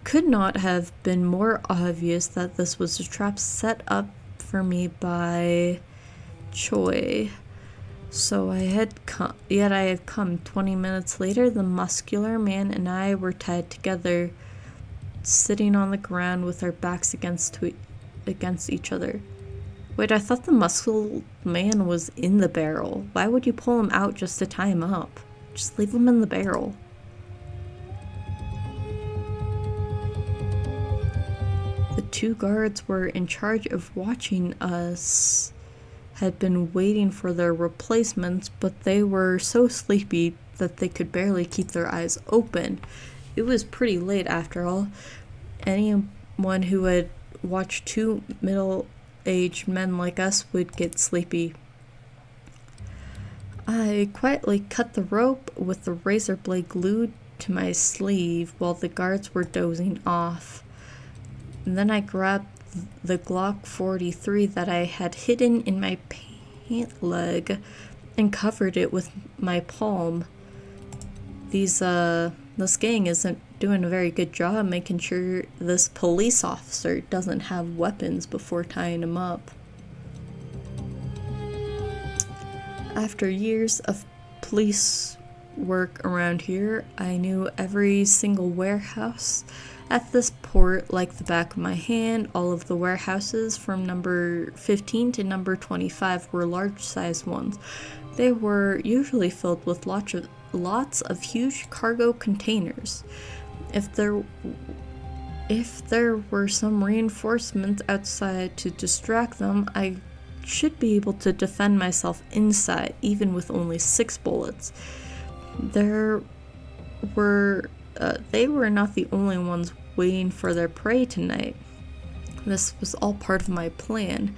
could not have been more obvious that this was a trap set up for me by Choi. So I had come 20 minutes later. The muscular man and I were tied together, sitting on the ground with our backs against each other. Wait, I thought the muscle man was in the barrel. Why would you pull him out just to tie him up? Just leave him in the barrel. The two guards were in charge of watching us had been waiting for their replacements, but they were so sleepy that they could barely keep their eyes open. It was pretty late after all. Anyone who had watched two middle-aged men like us would get sleepy. I quietly cut the rope with the razor blade glued to my sleeve while the guards were dozing off. And then I grabbed the Glock 43 that I had hidden in my pant leg and covered it with my palm. This gang isn't doing a very good job making sure this police officer doesn't have weapons before tying him up. After years of police work around here. I knew every single warehouse at this port like the back of my hand. All of the warehouses from number 15 to number 25 were large-sized ones. They were usually filled with lots of huge cargo containers. If there were some reinforcements outside to distract them, I should be able to defend myself inside, even with only 6 bullets. They were not the only ones waiting for their prey tonight. This was all part of my plan.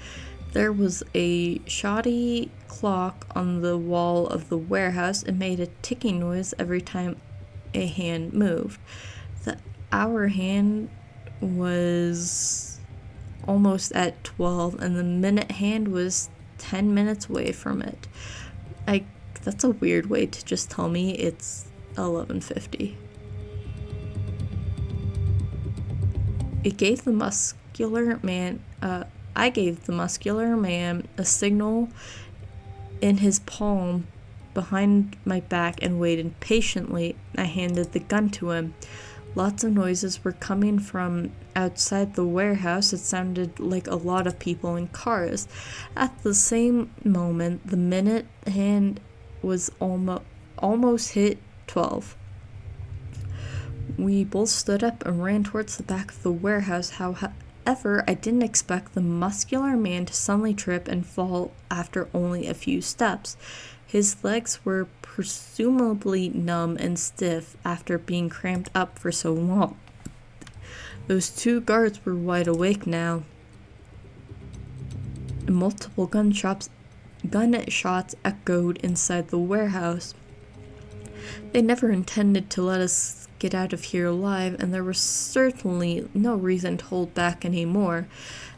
There was a shoddy clock on the wall of the warehouse. It made a ticking noise every time a hand moved. The hour hand was almost at 12, and the minute hand was 10 minutes away from it. That's a weird way to just tell me it's 11:50. I gave the muscular man a signal in his palm behind my back and waited patiently. I handed the gun to him. Lots of noises were coming from outside the warehouse. It sounded like a lot of people in cars. At the same moment, the minute hand was almost hit 12. We both stood up and ran towards the back of the warehouse. However, I didn't expect the muscular man to suddenly trip and fall after only a few steps. His legs were presumably numb and stiff after being cramped up for so long. Those 2 guards were wide awake now. Multiple gunshots echoed inside the warehouse. They never intended to let us get out of here alive, and there was certainly no reason to hold back anymore.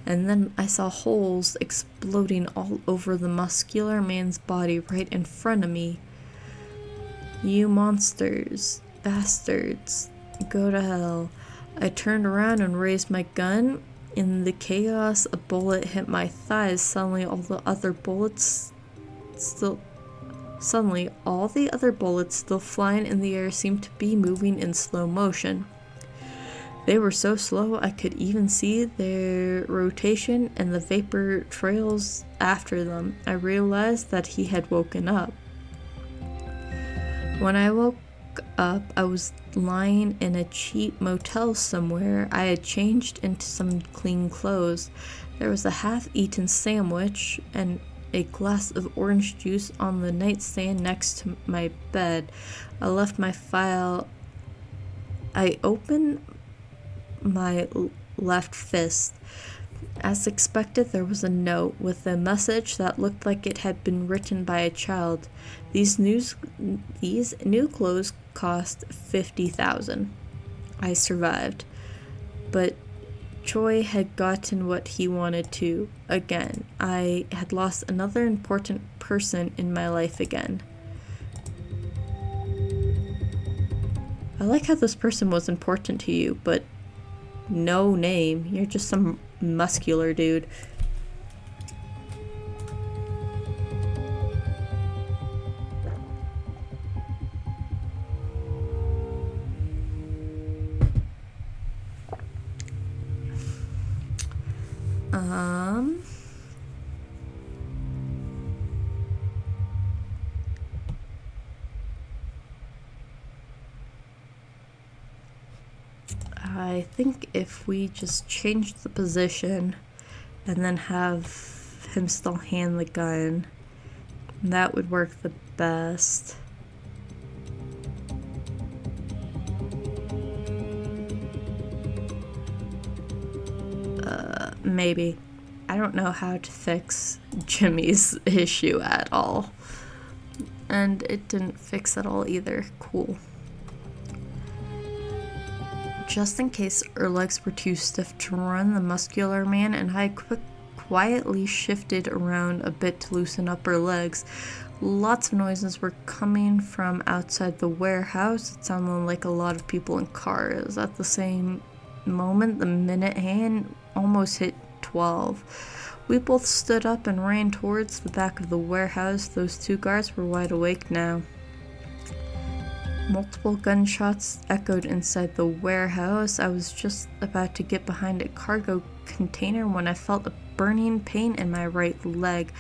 And then I saw holes exploding all over the muscular man's body right in front of me. You monsters, bastards, go to hell. I turned around and raised my gun. In the chaos, a bullet hit my thighs. Suddenly, all the other bullets still flying in the air seemed to be moving in slow motion. They were so slow I could even see their rotation and the vapor trails after them. I realized that he had woken up. When I woke up, I was lying in a cheap motel somewhere. I had changed into some clean clothes. There was a half-eaten sandwich and a glass of orange juice on the nightstand next to my bed. I left my file. I opened my left fist. As expected, there was a note with a message that looked like it had been written by a child. These new clothes cost $50,000. I survived, but Choi had gotten what he wanted to. Again, I had lost another important person in my life again. I like how this person was important to you, but no name. You're just some muscular dude. I think if we just change the position and then have him still hand the gun, that would work the best. Maybe. I don't know how to fix Jimmy's issue at all. And it didn't fix at all either. Cool. Just in case her legs were too stiff to run, the muscular man and I quietly shifted around a bit to loosen up her legs. Lots of noises were coming from outside the warehouse. It sounded like a lot of people in cars. At the same moment, the minute hand almost hit 12. We both stood up and ran towards the back of the warehouse. Those 2 guards were wide awake now. Multiple gunshots echoed inside the warehouse. I was just about to get behind a cargo container when I felt a burning pain in my right leg.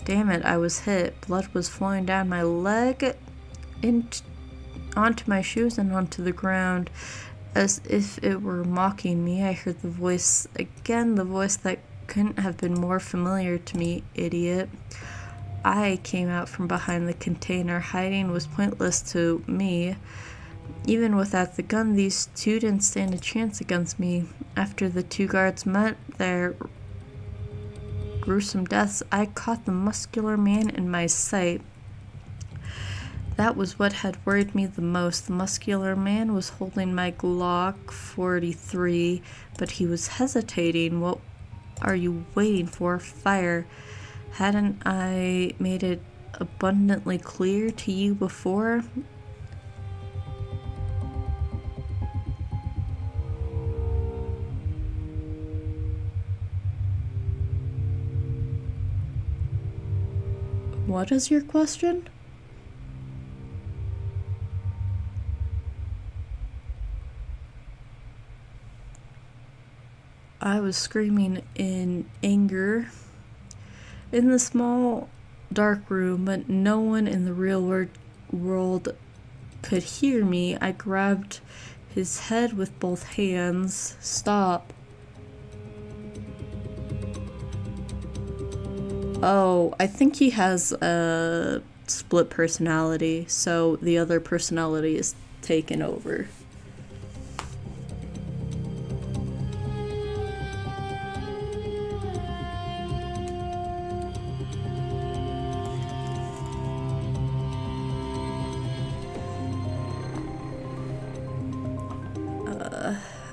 Damn it, I was hit. Blood was flowing down my leg, onto my shoes and onto the ground. As if it were mocking me, I heard the voice again, the voice that couldn't have been more familiar to me, idiot. I came out from behind the container. Hiding was pointless to me. Even without the gun, these two didn't stand a chance against me. After the two guards met their gruesome deaths, I caught the muscular man in my sight. That was what had worried me the most. The muscular man was holding my Glock 43, but he was hesitating. What are you waiting for? Fire. Hadn't I made it abundantly clear to you before? What is your question? I was screaming in anger in the small dark room, but no one in the real world could hear me. I grabbed his head with both hands. Stop. Oh, I think he has a split personality, so the other personality is taken over.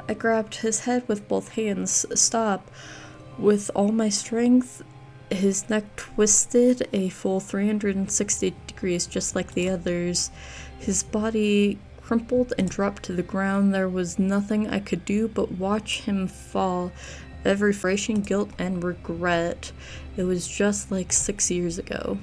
I grabbed his head with both hands. Stop. With all my strength, his neck twisted a full 360 degrees, just like the others. His body crumpled and dropped to the ground. There was nothing I could do but watch him fall. Every frustration, guilt, and regret. It was just like 6 years ago.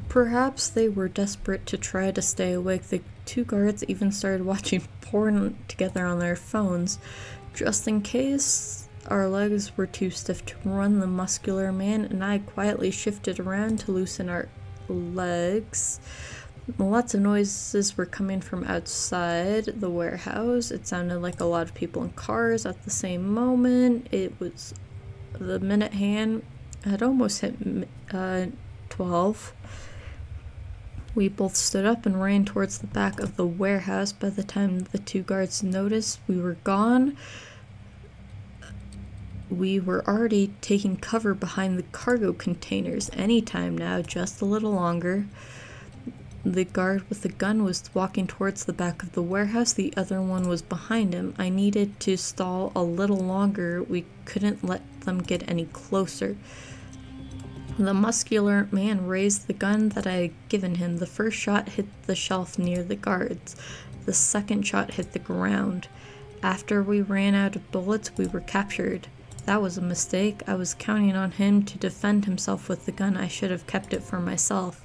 Perhaps they were desperate to try to stay awake. The two guards even started watching porn together on their phones. Just in case our legs were too stiff to run, the muscular man and I quietly shifted around to loosen our legs. Lots of noises were coming from outside the warehouse. It sounded like a lot of people in cars at the same moment. It was the minute hand had almost hit 12. We both stood up and ran towards the back of the warehouse. By the time the two guards noticed we were gone, we were already taking cover behind the cargo containers. Any time now, just a little longer. The guard with the gun was walking towards the back of the warehouse. The other one was behind him. I needed to stall a little longer. We couldn't let them get any closer. The muscular man raised the gun that I had given him. The first shot hit the shelf near the guards. The second shot hit the ground. After we ran out of bullets, we were captured. That was a mistake. I was counting on him to defend himself with the gun. I should have kept it for myself.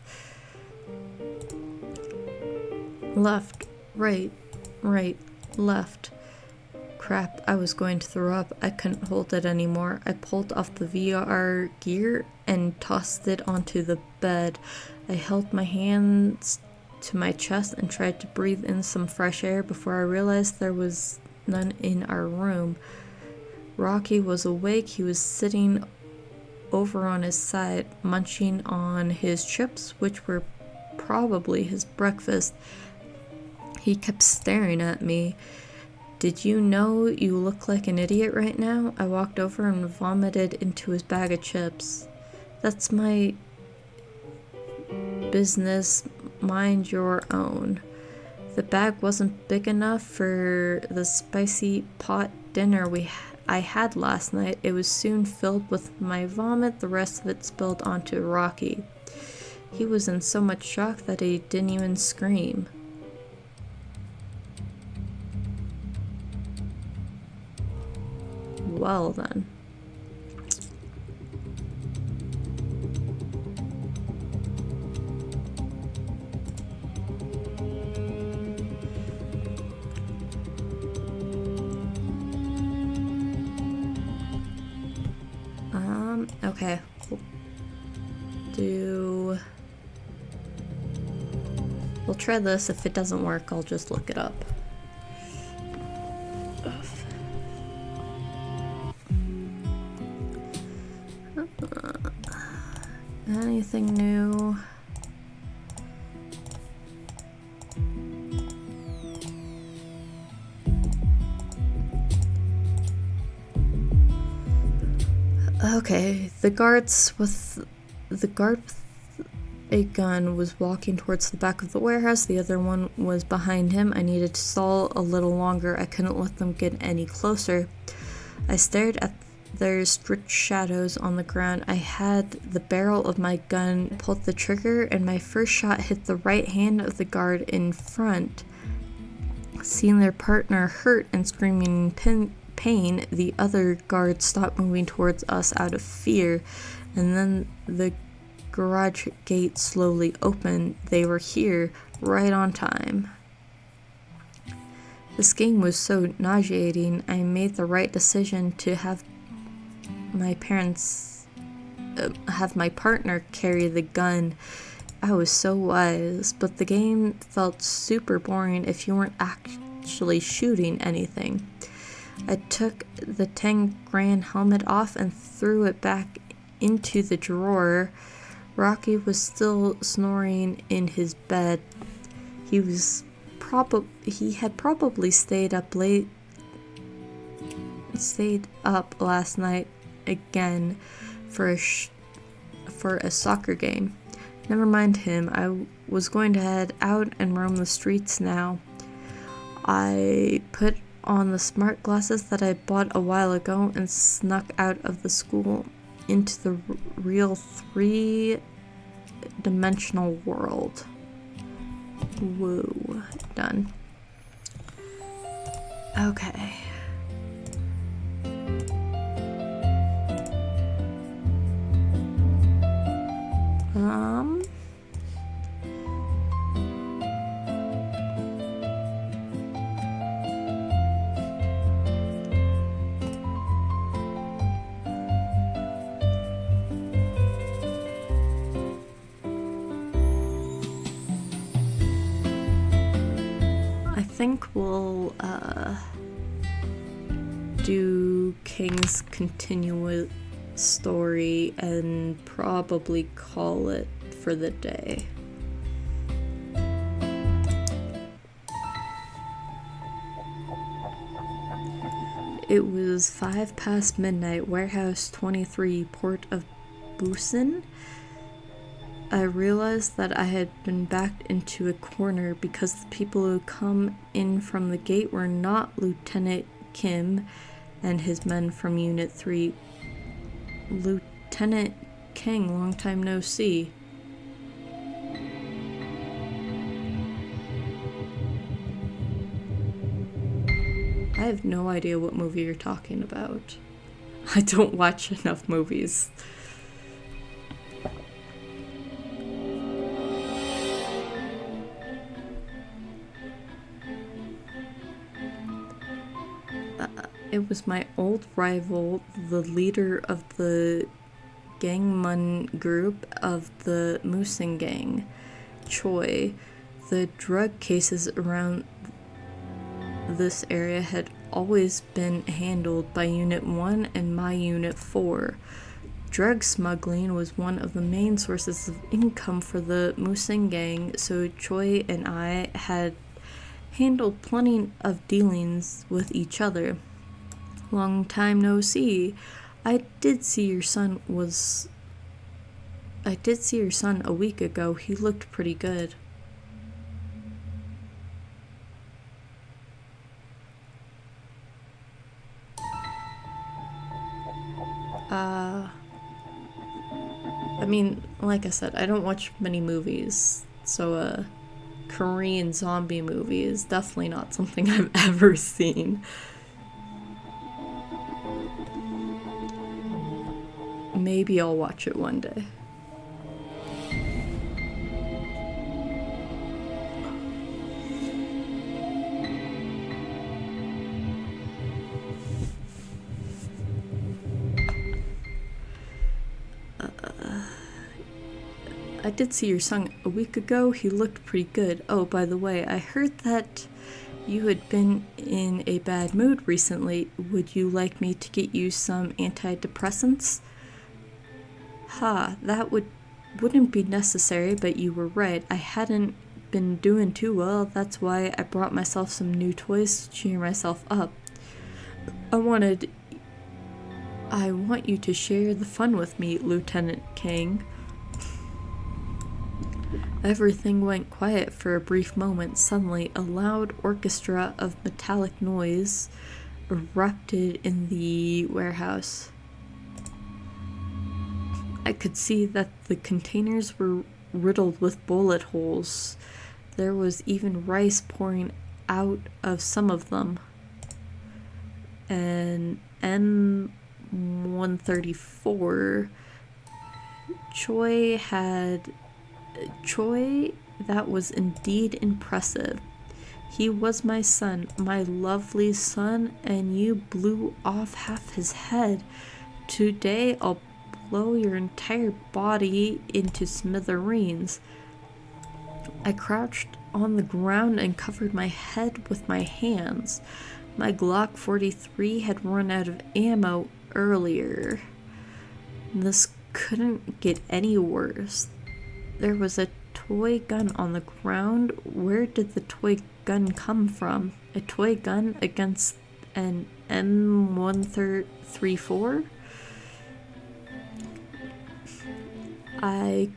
Left, right, left. Crap, I was going to throw up. I couldn't hold it anymore. I pulled off the VR gear and tossed it onto the bed. I held my hands to my chest and tried to breathe in some fresh air before I realized there was none in our room. Rocky was awake. He was sitting over on his side, munching on his chips, which were probably his breakfast. He kept staring at me. Did you know you look like an idiot right now? I walked over and vomited into his bag of chips. That's my business. Mind your own. The bag wasn't big enough for the spicy pot dinner I had last night. It was soon filled with my vomit. The rest of it spilled onto Rocky. He was in so much shock that he didn't even scream. Well then. Okay. We'll try this. If it doesn't work, I'll just look it up. Anything new? Okay, the guard with a gun was walking towards the back of the warehouse. The other one was behind him. I needed to stall a little longer. I couldn't let them get any closer. I stared at their strict shadows on the ground. I had the barrel of my gun, pulled the trigger, and my first shot hit the right hand of the guard in front. Seeing their partner hurt and screaming in pain, the other guard stopped moving towards us out of fear, and then the garage gate slowly opened. They were here, right on time. This game was so nauseating. I made the right decision to have my partner carry the gun. I was so wise, but the game felt super boring if you weren't actually shooting anything. I took the 10 grand helmet off and threw it back into the drawer. Rocky was still snoring in his bed. He had probably stayed up last night again for a soccer game. Never mind him. I was going to head out and roam the streets now. I put on the smart glasses that I bought a while ago and snuck out of the school into the real 3-dimensional world. Woo. Done. Okay. I think we'll do King's continuous story and probably call it for the day. It was 5 past midnight, warehouse 23, port of Busan. I realized that I had been backed into a corner because the people who come in from the gate were not Lieutenant Kim and his men from Unit 3. Lieutenant King, long time no see. I have no idea what movie you're talking about. I don't watch enough movies. It was my old rival, the leader of the Gangmun group of the Musing gang, Choi. The drug cases around this area had always been handled by Unit 1 and my Unit 4. Drug smuggling was one of the main sources of income for the Musing gang, so Choi and I had handled plenty of dealings with each other. Long time no see. I did see your son a week ago. He looked pretty good. like I said, I don't watch many movies, so Korean zombie movie is definitely not something I've ever seen. Maybe I'll watch it one day. I did see your son a week ago. He looked pretty good. Oh, by the way, I heard that you had been in a bad mood recently. Would you like me to get you some antidepressants? That wouldn't be necessary, but you were right. I hadn't been doing too well. That's why I brought myself some new toys to cheer myself up. I want you to share the fun with me, Lieutenant Kang. Everything went quiet for a brief moment. Suddenly, a loud orchestra of metallic noise erupted in the warehouse. I could see that the containers were riddled with bullet holes. There was even rice pouring out of some of them. An M134. Choi, that was indeed impressive. He was my son, my lovely son, and you blew off half his head. Today I'll blow your entire body into smithereens. I crouched on the ground and covered my head with my hands. My Glock 43 had run out of ammo earlier. This couldn't get any worse. There was a toy gun on the ground. Where did the toy gun come from? A toy gun against an M134? I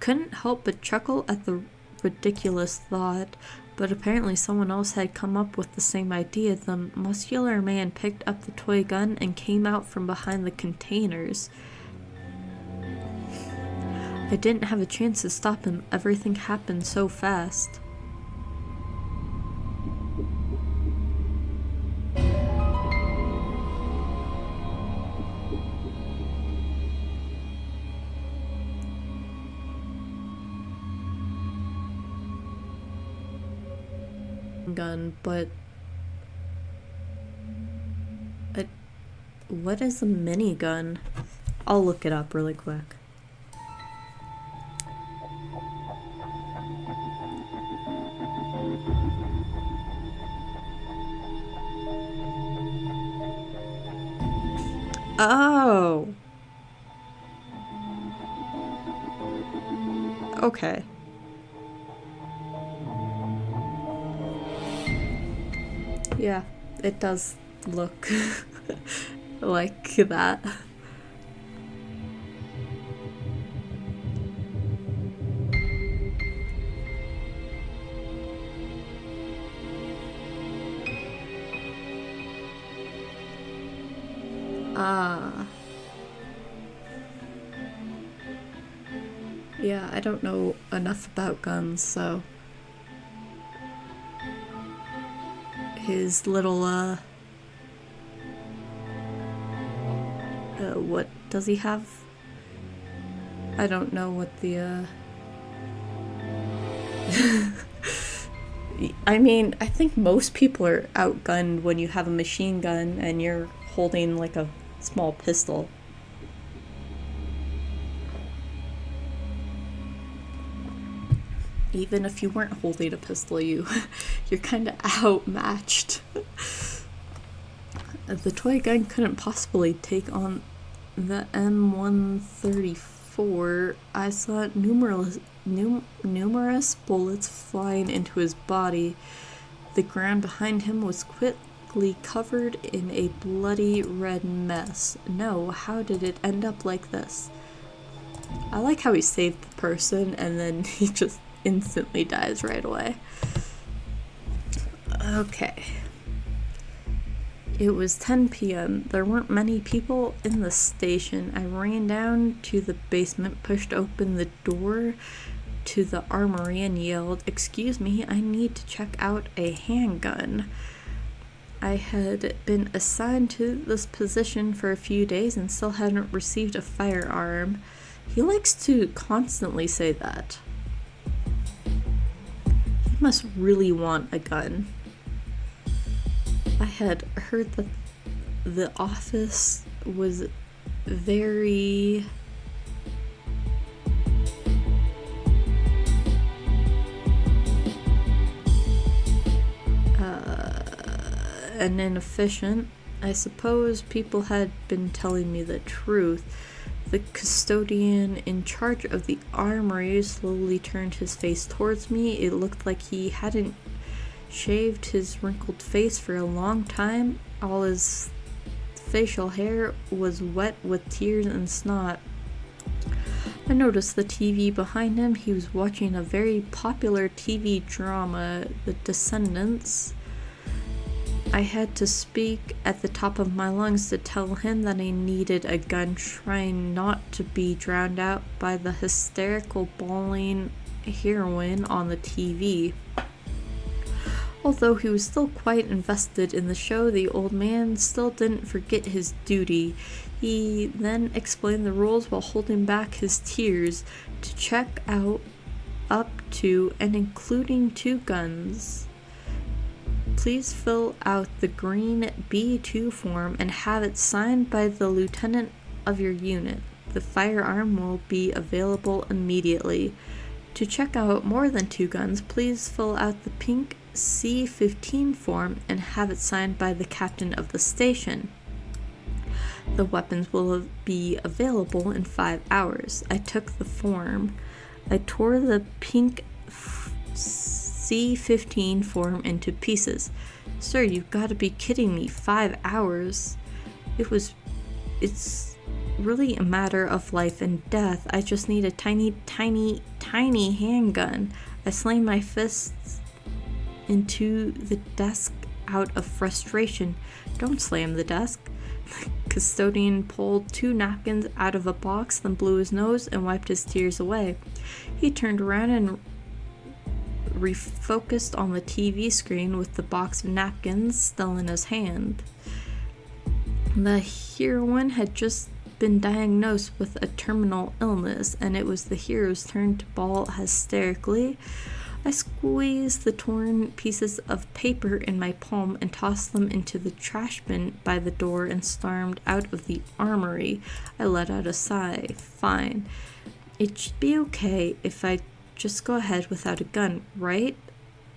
couldn't help but chuckle at the ridiculous thought, but apparently someone else had come up with the same idea. The muscular man picked up the toy gun and came out from behind the containers. I didn't have a chance to stop him. Everything happened so fast. Gun, but what is a minigun? I'll look it up really quick. Oh. Okay. Yeah, it does look like that. Yeah, I don't know enough about guns, so his little what does he have? I don't know what the I mean, I think most people are outgunned when you have a machine gun and you're holding like a small pistol. Even if you weren't holding a pistol, you're kind of outmatched. The toy gun couldn't possibly take on the M134. I saw numerous bullets flying into his body. The ground behind him was quickly covered in a bloody red mess. No, how did it end up like this? I like how he saved the person and then he just instantly dies right away. Okay. It was 10 p.m. There weren't many people in the station. I ran down to the basement, pushed open the door to the armory and yelled, "Excuse me, I need to check out a handgun." I had been assigned to this position for a few days and still hadn't received a firearm. He likes to constantly say that. He must really want a gun. I had heard that the office was very and inefficient. I suppose people had been telling me the truth. The custodian in charge of the armory slowly turned his face towards me. It looked like he hadn't shaved his wrinkled face for a long time. All his facial hair was wet with tears and snot. I noticed the TV behind him. He was watching a very popular TV drama, The Descendants. I had to speak at the top of my lungs to tell him that I needed a gun, trying not to be drowned out by the hysterical bawling heroine on the TV. Although he was still quite invested in the show, the old man still didn't forget his duty. He then explained the rules while holding back his tears to check out up to and including 2 guns. Please fill out the green B2 form and have it signed by the lieutenant of your unit. The firearm will be available immediately. To check out more than 2 guns, please fill out the pink C15 form and have it signed by the captain of the station. The weapons will be available in 5 hours. I took the form. I tore the pink C15 form into pieces. Sir, you've got to be kidding me. 5 hours? It's really a matter of life and death. I just need a tiny handgun. I slammed my fists into the desk out of frustration. Don't slam the desk. The custodian pulled 2 napkins out of a box, then blew his nose and wiped his tears away. He turned around and refocused on the TV screen with the box of napkins still in his hand. The heroine had just been diagnosed with a terminal illness, and it was the hero's turn to bawl hysterically. I squeezed the torn pieces of paper in my palm and tossed them into the trash bin by the door and stormed out of the armory. I let out a sigh. Fine. It should be okay if I just go ahead without a gun, right?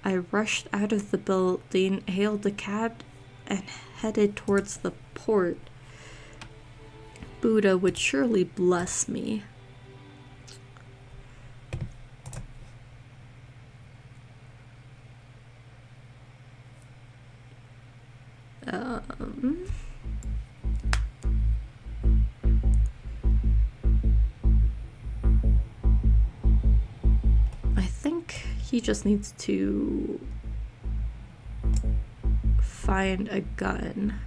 I rushed out of the building, hailed a cab, and headed towards the port. Buddha would surely bless me. I think he just needs to find a gun.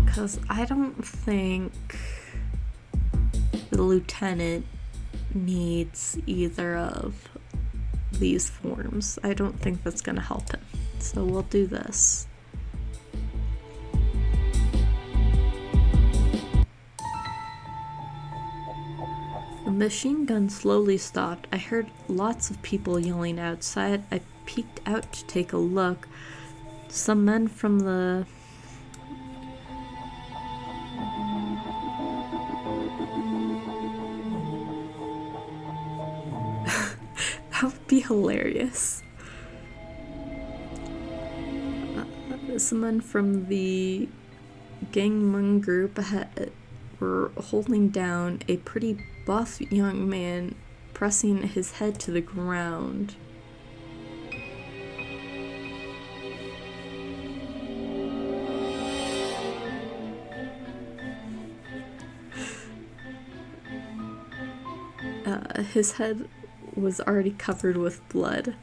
Because I don't think the lieutenant needs either of these forms. I don't think that's going to help him. So we'll do this. The machine gun slowly stopped. I heard lots of people yelling outside. I peeked out to take a look. Some men from the that would be hilarious. Someone from the Gangmung group were holding down a pretty buff young man, pressing his head to the ground. His head was already covered with blood.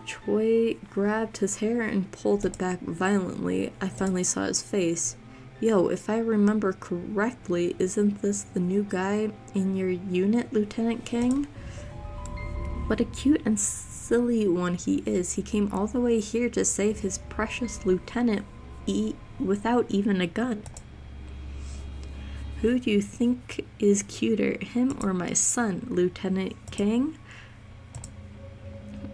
Choi grabbed his hair and pulled it back violently. I finally saw his face. Yo, if I remember correctly, isn't this the new guy in your unit, Lieutenant King? What a cute and silly one he is. He came all the way here to save his precious lieutenant without even a gun. Who do you think is cuter, him or my son, Lieutenant King?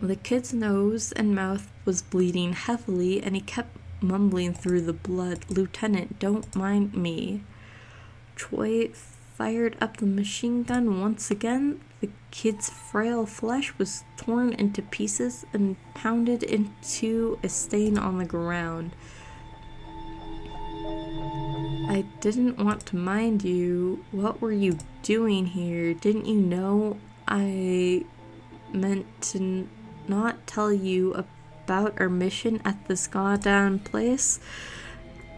The kid's nose and mouth was bleeding heavily, and he kept mumbling through the blood, Lieutenant, don't mind me. Choi fired up the machine gun once again. The kid's frail flesh was torn into pieces and pounded into a stain on the ground. I didn't want to mind you. What were you doing here? Didn't you know I meant to not tell you about our mission at this goddamn place?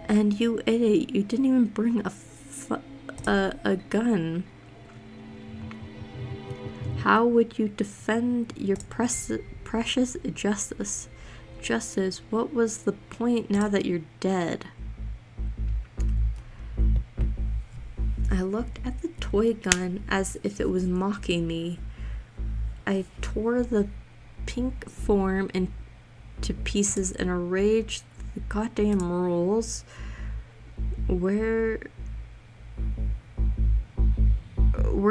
And you idiot, you didn't even bring a gun. How would you defend your precious justice? Justice, what was the point now that you're dead? I looked at the toy gun as if it was mocking me. I tore the pink form into pieces and enraged the goddamn rules. Were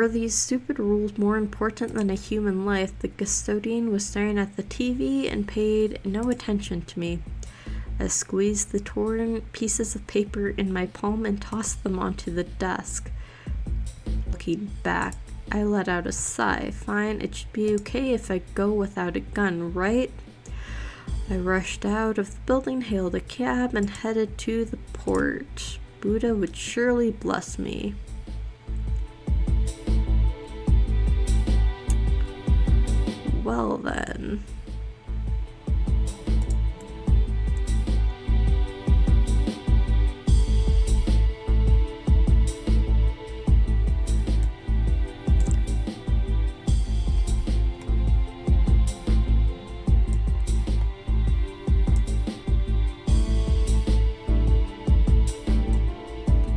these stupid rules more important than a human life? The custodian was staring at the TV and paid no attention to me. I squeezed the torn pieces of paper in my palm and tossed them onto the desk. Looking back, I let out a sigh. Fine, it should be okay if I go without a gun, right? I rushed out of the building, hailed a cab, and headed to the port. Buddha would surely bless me. Well then.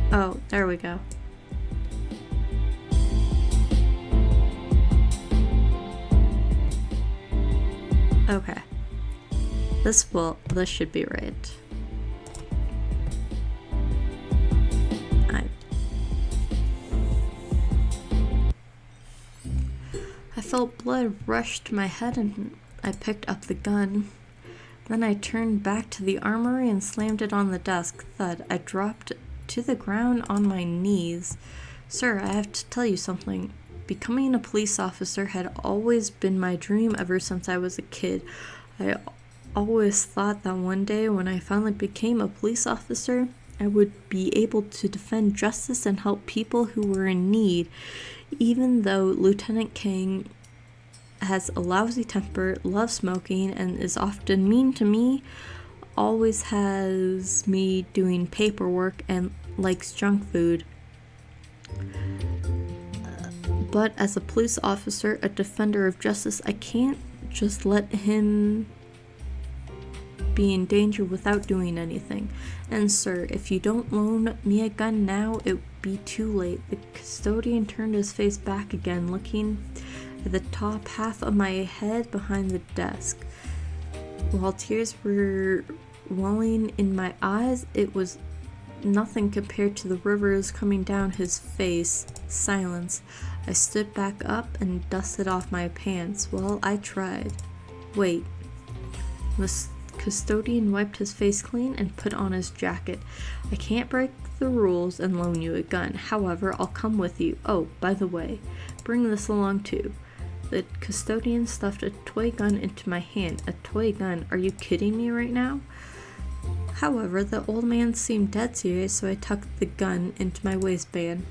Oh, there we go. Okay. This should be right. I felt blood rush to my head and I picked up the gun. Then I turned back to the armory and slammed it on the desk. Thud. I dropped to the ground on my knees. Sir, I have to tell you something. Becoming a police officer had always been my dream ever since I was a kid. I always thought that one day when I finally became a police officer, I would be able to defend justice and help people who were in need. Even though Lieutenant King has a lousy temper, loves smoking, and is often mean to me, always has me doing paperwork and likes junk food. But as a police officer, a defender of justice, I can't just let him be in danger without doing anything. And sir, if you don't loan me a gun now, it would be too late. The custodian turned his face back again, looking at the top half of my head behind the desk. While tears were welling in my eyes, it was nothing compared to the rivers coming down his face. Silence. I stood back up and dusted off my pants. Well, I tried. Wait. The custodian wiped his face clean and put on his jacket. I can't break the rules and loan you a gun. However, I'll come with you. Oh, by the way, bring this along too. The custodian stuffed a toy gun into my hand. A toy gun? Are you kidding me right now? However, the old man seemed dead serious, so I tucked the gun into my waistband.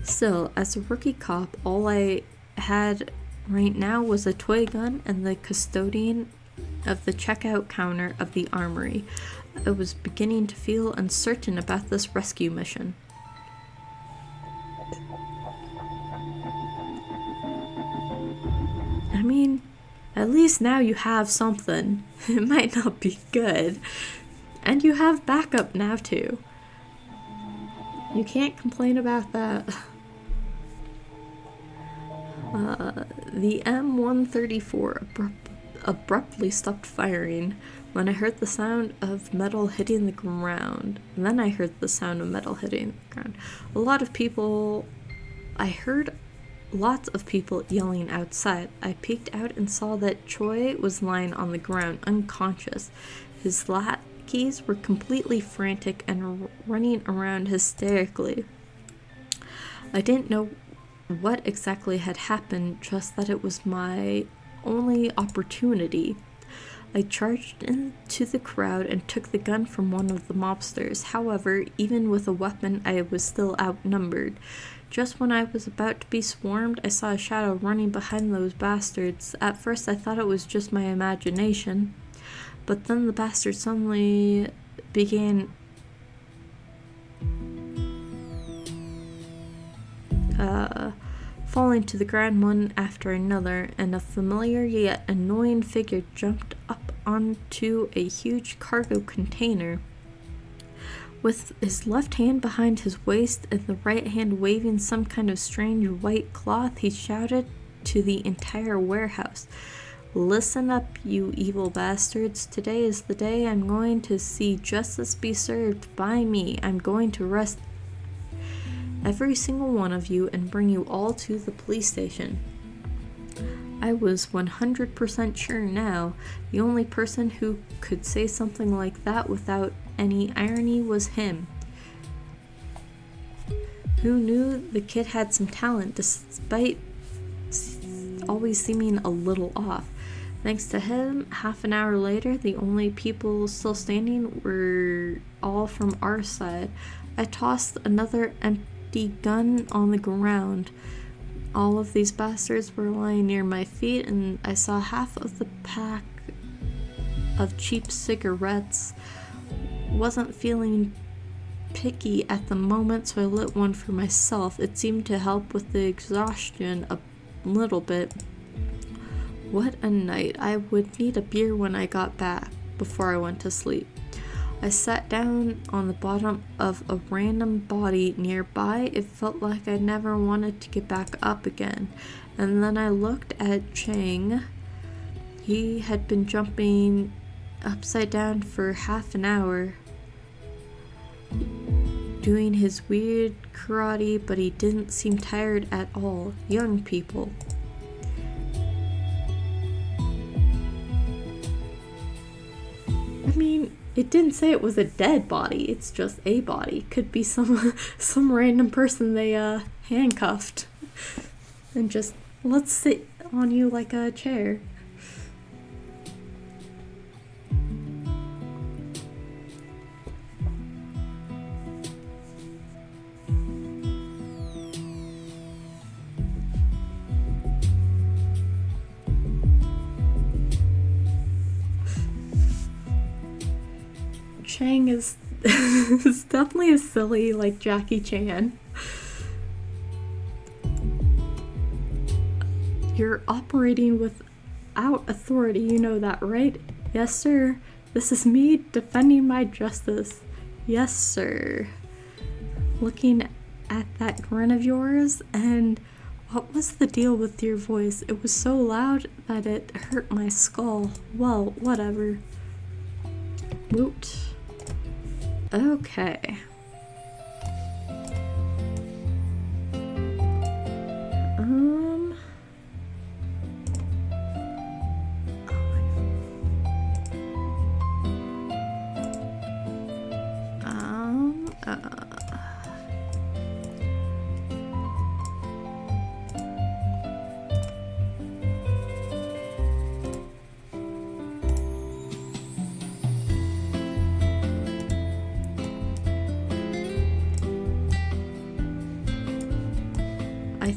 Still, as a rookie cop, all I had right now was a toy gun and the custodian of the checkout counter of the armory. I was beginning to feel uncertain about this rescue mission. At least now you have something. It might not be good. And you have backup now too. You can't complain about that. The M134 abruptly stopped firing when I heard the sound of metal hitting the ground. And then I heard the sound of metal hitting the ground. I heard lots of people yelling outside. I peeked out and saw that Choi was lying on the ground, unconscious. His lackeys were completely frantic and running around hysterically. I didn't know what exactly had happened, just that it was my only opportunity. I charged into the crowd and took the gun from one of the mobsters. However, even with a weapon, I was still outnumbered. Just when I was about to be swarmed, I saw a shadow running behind those bastards. At first, I thought it was just my imagination, but then the bastards suddenly began falling to the ground one after another, and a familiar yet annoying figure jumped up onto a huge cargo container. With his left hand behind his waist and the right hand waving some kind of strange white cloth, he shouted to the entire warehouse, "Listen up, you evil bastards. Today is the day I'm going to see justice be served by me. I'm going to arrest every single one of you and bring you all to the police station." I was 100% sure now. The only person who could say something like that without any irony was him. Who knew the kid had some talent, despite always seeming a little off. Thanks to him, half an hour later, the only people still standing were all from our side. I tossed another empty gun on the ground. All of these bastards were lying near my feet, and I saw half of the pack of cheap cigarettes. Wasn't feeling picky at the moment, so I lit one for myself. It seemed to help with the exhaustion a little bit. What a night. I would need a beer when I got back, before I went to sleep. I sat down on the bottom of a random body nearby. It felt like I never wanted to get back up again. And then I looked at Chang. He had been jumping upside down for half an hour, doing his weird karate, but he didn't seem tired at all. Young people. I mean, it didn't say it was a dead body, it's just a body. Could be some random person they handcuffed and just, let's sit on you like a chair. Chang is definitely a silly, like Jackie Chan. You're operating without authority, you know that, right? Yes, sir. This is me defending my justice. Yes, sir. Looking at that grin of yours, and what was the deal with your voice? It was so loud that it hurt my skull. Well, whatever. Woot. Okay. I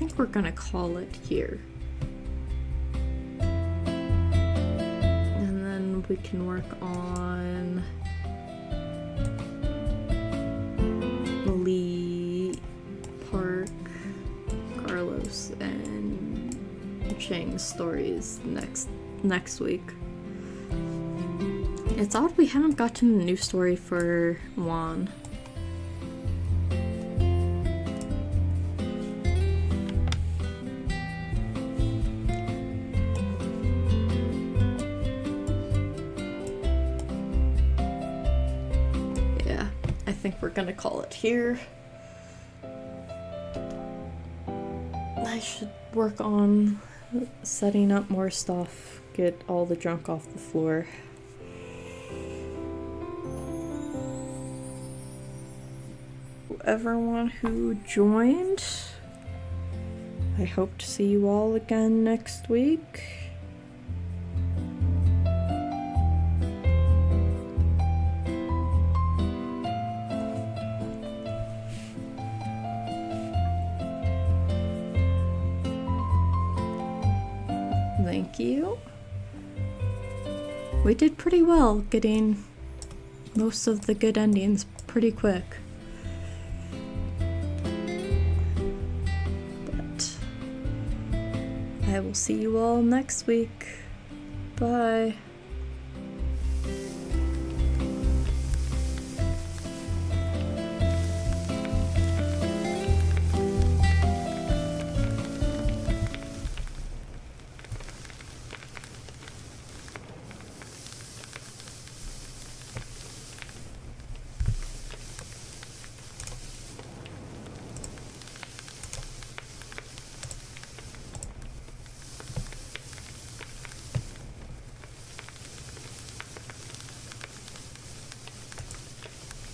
think we're gonna call it here. And then we can work on Lee Park, Carlos. trafficking stories next week. It's odd we haven't gotten a new story for Juan. Yeah, I think we're gonna call it here. I should work on setting up more stuff, get all the junk off the floor. Everyone who joined, I hope to see you all again next week. Thank you. We did pretty well getting most of the good endings pretty quick. But I will see you all next week. Bye.